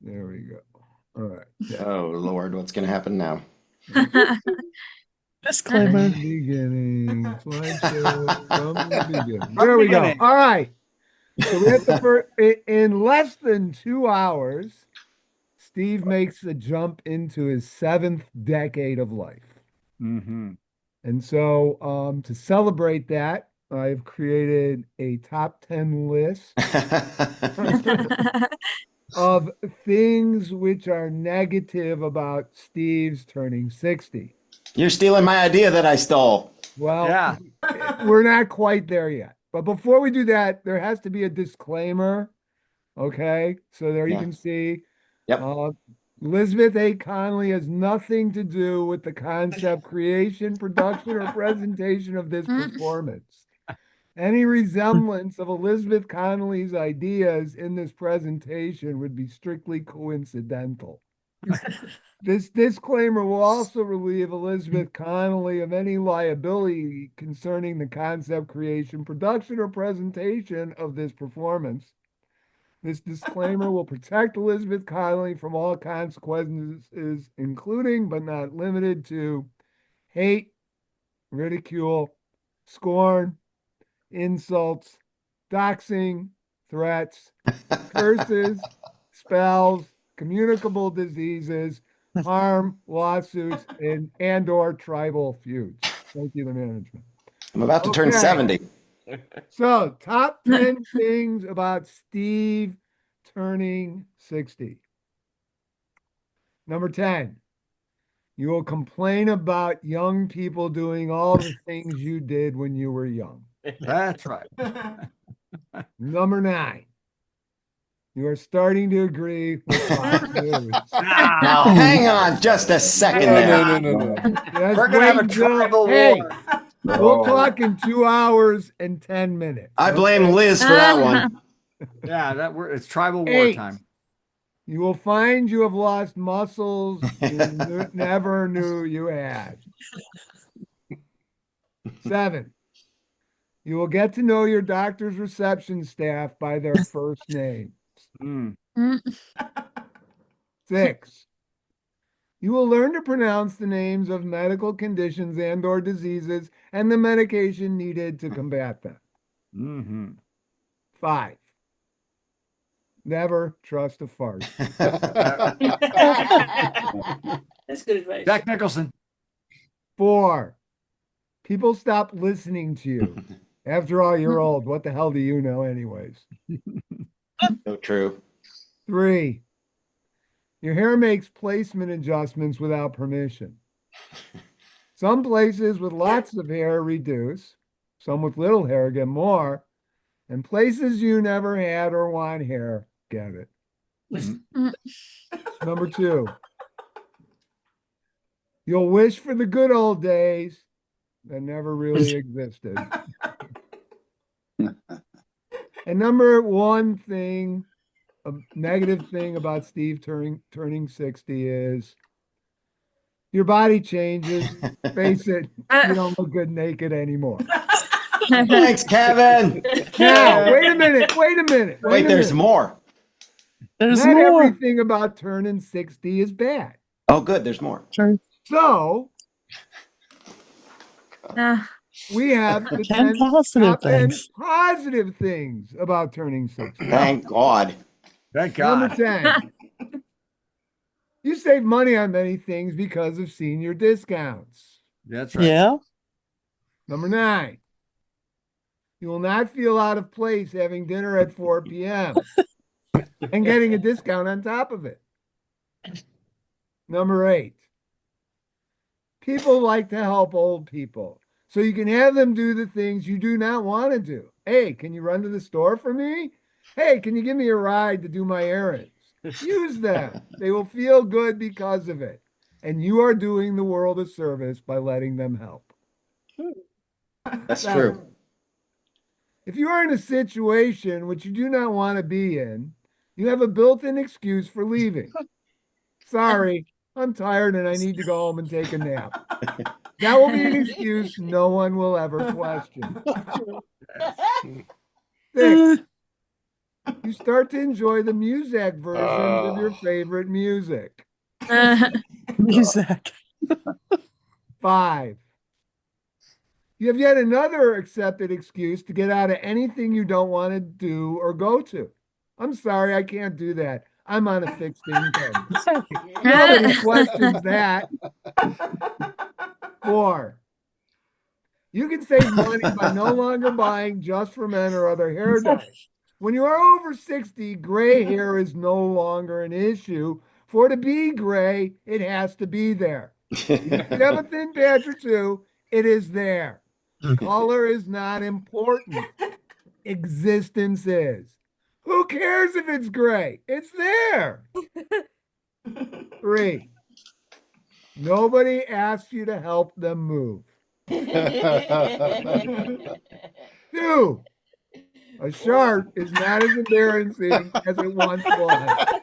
Speaker 12: There we go. All right. Yeah.
Speaker 5: Oh Lord, what's going to happen now?
Speaker 10: Disclaimer.
Speaker 12: From the beginning. Slideshow from the beginning.
Speaker 1: From
Speaker 12: There
Speaker 1: the
Speaker 12: we go.
Speaker 1: beginning.
Speaker 12: All right. So we have the first, in less than 2 hours, Steve makes the jump into his 7th decade of life.
Speaker 1: Mm-hmm.
Speaker 12: And so to celebrate that, I've created a top 10 list of things which are negative about Steve's turning 60.
Speaker 5: You're stealing my idea that I stole.
Speaker 12: Well,
Speaker 1: Yeah.
Speaker 12: we're not quite there yet. But before we do that, there has to be a disclaimer. Okay. So there you
Speaker 5: Yeah.
Speaker 12: can see.
Speaker 5: Yep.
Speaker 12: Elizabeth A. Connolly has nothing to do with the concept, creation, production, or presentation of this performance. Any resemblance of Elizabeth Connolly's ideas in this presentation would be strictly coincidental. This disclaimer will also relieve Elizabeth Connolly of any liability concerning the concept, creation, production, or presentation of this performance. This disclaimer will protect Elizabeth Connolly from all consequences, including but not limited to hate, ridicule, scorn, insults, doxing, threats, curses, spells, communicable diseases, harm, lawsuits, and or tribal feuds. Thank you, the management.
Speaker 5: I'm about to turn
Speaker 12: Okay.
Speaker 5: 70.
Speaker 12: So, top 10 things about Steve turning 60. Number 10, you will complain about young people doing all the things you did when you were young.
Speaker 1: That's right.
Speaker 12: Number 9, you are starting to agree with Fox News.
Speaker 5: Now, hang on just a second there.
Speaker 8: No.
Speaker 12: Yes,
Speaker 1: We're gonna have a
Speaker 12: wait until-
Speaker 1: tribal
Speaker 12: hey,
Speaker 1: war.
Speaker 12: we'll talk in 2 hours and 10 minutes.
Speaker 5: I blame Liz for that one.
Speaker 1: Yeah, it's tribal war
Speaker 12: 8,
Speaker 1: time.
Speaker 12: you will find you have lost muscles you never knew you had. 7, you will get to know your doctor's reception staff by their first names.
Speaker 1: Mm.
Speaker 12: 6, you will learn to pronounce the names of medical conditions and or diseases and the medication needed to combat them.
Speaker 1: Mm-hmm.
Speaker 12: 5, never trust a fart.
Speaker 11: That's good advice.
Speaker 1: Jack Nicholson.
Speaker 12: 4, people stop listening to you. After all, you're old. What the hell do you know anyways?
Speaker 5: So true.
Speaker 12: 3, your hair makes placement adjustments without permission. Some places with lots of hair reduce, some with little hair get more, and places you never had or want hair get it. Number 2, you'll wish for the good old days that never really existed. And number 1 thing, a negative thing about Steve turning 60 is your body changes. Face it, you don't look good naked anymore.
Speaker 5: Thanks, Kevin.
Speaker 12: Now, wait a minute.
Speaker 5: Wait, there's more.
Speaker 10: There's
Speaker 12: Not
Speaker 10: more.
Speaker 12: everything about turning 60 is bad.
Speaker 5: Oh, good. There's more.
Speaker 10: True.
Speaker 12: So we have the 10
Speaker 10: positive
Speaker 12: top 10
Speaker 10: things.
Speaker 12: positive things about turning 60.
Speaker 5: Thank God.
Speaker 1: Thank
Speaker 12: Number
Speaker 1: God.
Speaker 12: 10, you save money on many things because of senior discounts.
Speaker 1: That's right.
Speaker 10: Yeah.
Speaker 12: Number 9, you will not feel out of place having dinner at 4 p.m. and getting a discount on top of it. Number 8, people like to help old people, so you can have them do the things you do not want to do. Hey, can you run to the store for me? Hey, can you give me a ride to do my errands? Use them. They will feel good because of it. And you are doing the world a service by letting them help.
Speaker 5: That's true.
Speaker 12: If you are in a situation which you do not want to be in, you have a built-in excuse for leaving. Sorry, I'm tired and I need to go home and take a nap. That will be an excuse no one will ever question. 6, you start to enjoy the music versions of your favorite music.
Speaker 10: Music.
Speaker 12: 5, you have yet another accepted excuse to get out of anything you don't want to do or go to. I'm sorry, I can't do that. I'm on a fixed income. Nobody questions that. 4, you can save money by no longer buying Just for Men or other hair dyes. When you are over 60, gray hair is no longer an issue. For to be gray, it has to be there. If you have a thin patch or two, it is there. Color is not important. Existence is. Who cares if it's gray? It's there. 3, nobody asks you to help them move. 2, a shark is not as embarrassing as it once was.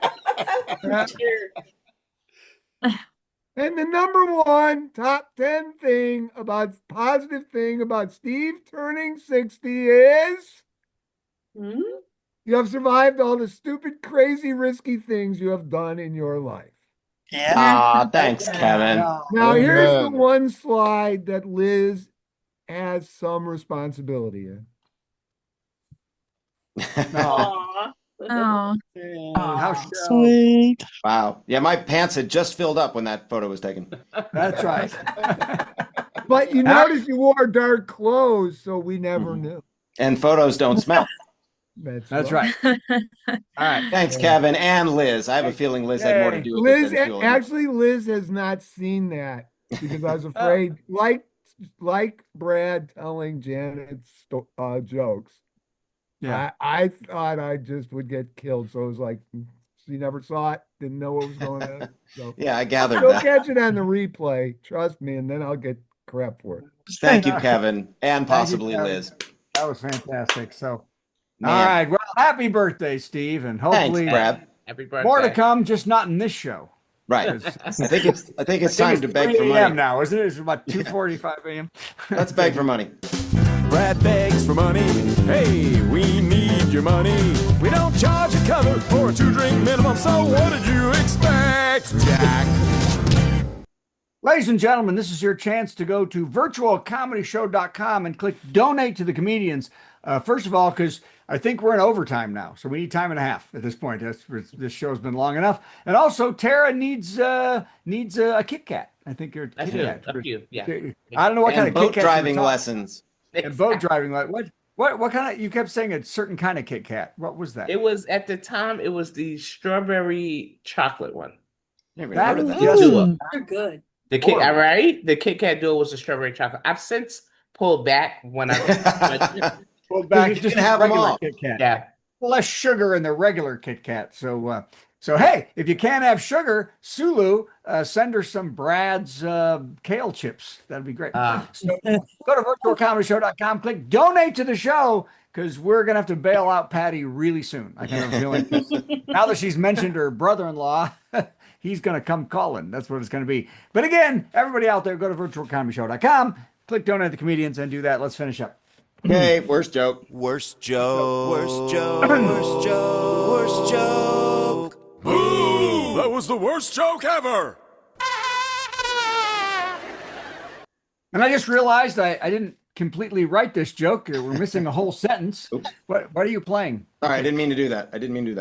Speaker 12: And the number 1 top 10 positive thing about Steve turning 60 is you have survived all the stupid, crazy, risky things you have done in your life.
Speaker 5: Ah, thanks, Kevin.
Speaker 12: Now, here's the
Speaker 2: Amen.
Speaker 12: one slide that Liz has some responsibility in.
Speaker 11: Aw.
Speaker 1: How
Speaker 10: Sweet.
Speaker 5: Wow. Yeah, my pants had just filled up when that photo was taken.
Speaker 1: That's right.
Speaker 12: But you notice you wore dark clothes, so we never knew.
Speaker 5: And photos don't smell.
Speaker 12: That's
Speaker 1: right. All right.
Speaker 5: Thanks, Kevin and Liz. I have a feeling Liz had more to do with
Speaker 12: Liz,
Speaker 5: it than Julie.
Speaker 12: actually, Liz has not seen that because I was afraid, like Brad telling Janet's jokes.
Speaker 1: Yeah.
Speaker 12: I thought I just would get killed, so it was like she never saw it, didn't know what was going on. So
Speaker 5: Yeah, I gathered
Speaker 12: you'll
Speaker 5: that.
Speaker 12: catch it on the replay, trust me, and then I'll get crap for it.
Speaker 5: Thank you, Kevin, and possibly
Speaker 1: Kevin.
Speaker 5: Liz.
Speaker 1: That was fantastic. So,
Speaker 5: Man.
Speaker 1: all right. Well, happy birthday, Steve, and hopefully
Speaker 5: Thanks, Brad.
Speaker 4: Happy birthday.
Speaker 1: more to come. Just not in this show.
Speaker 5: Right. I think it's time to beg for
Speaker 1: 3 a.m.
Speaker 5: money.
Speaker 1: now, isn't it? It's about 2:45 a.m.
Speaker 5: Let's beg for money.
Speaker 6: Brad begs for money. Hey, we need your money. We don't charge a cover for a 2-drink minimum, so what did you expect, Jack?
Speaker 1: Ladies and gentlemen, this is your chance to go to virtualcomedyshow.com and click donate to the comedians. First of all, because I think we're in overtime now, so we need time and a half at this point. This show's been long enough. And also, Tara needs a Kit Kat. I think you're a Kit Kat.
Speaker 4: Yeah.
Speaker 1: I don't know what kind
Speaker 5: And
Speaker 1: of Kit
Speaker 5: boat
Speaker 1: Kat
Speaker 5: driving lessons.
Speaker 1: And boat driving. What kind of? You kept saying a certain kind of Kit Kat. What was that?
Speaker 4: It was at the time. It was the strawberry chocolate one.
Speaker 5: Never
Speaker 1: That
Speaker 5: heard of
Speaker 1: is
Speaker 5: that.
Speaker 1: just
Speaker 11: They're good.
Speaker 4: The Kit, all right. The Kit Kat duo was the strawberry chocolate. I've since pulled back when I
Speaker 1: pulled back.
Speaker 5: You
Speaker 1: Just
Speaker 5: can have them
Speaker 1: regular
Speaker 5: all.
Speaker 1: Kit Kat.
Speaker 4: yeah.
Speaker 1: Less sugar in the regular Kit Kat. So hey, if you can't have sugar, Sulu, send her some Brad's kale chips. That'd be great. So go to virtualcomedyshow.com, click donate to the show, because we're gonna have to bail out Patti really soon. I kind of have a feeling now that she's mentioned her brother-in-law, he's gonna come calling. That's what it's gonna be. But again, everybody out there, go to virtualcomedyshow.com, click donate to the comedians, and do that. Let's finish up.
Speaker 5: Okay, worst joke.
Speaker 6: Worst joke. Worst joke. Worst joke. Worst joke. Boo! That was the worst joke ever.
Speaker 1: And I just realized I didn't completely write this joke. We're missing a whole sentence.
Speaker 5: Oops.
Speaker 1: What are you playing?
Speaker 5: All right, I didn't mean to do that.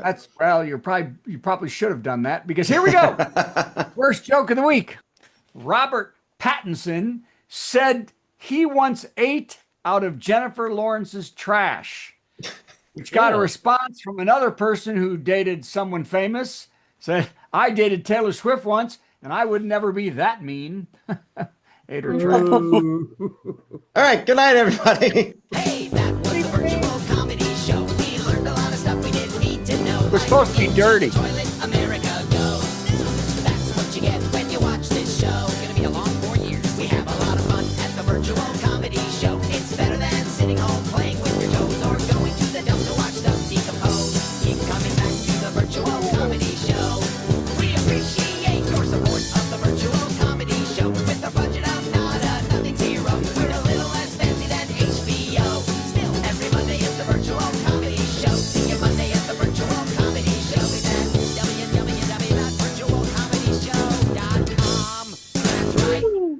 Speaker 1: That's you probably should have done that, because here we go. Worst joke of the week. Robert Pattinson said he once ate out of Jennifer Lawrence's trash, which got a response from another person who dated someone famous. Said, I dated Taylor Swift once, and I would never be that mean. Ate her trash.
Speaker 5: All right, good night, everybody.
Speaker 7: Hey, that was the virtual comedy show. We learned a lot of stuff we didn't need to know.
Speaker 1: We're supposed to be dirty.
Speaker 7: Toilet, America.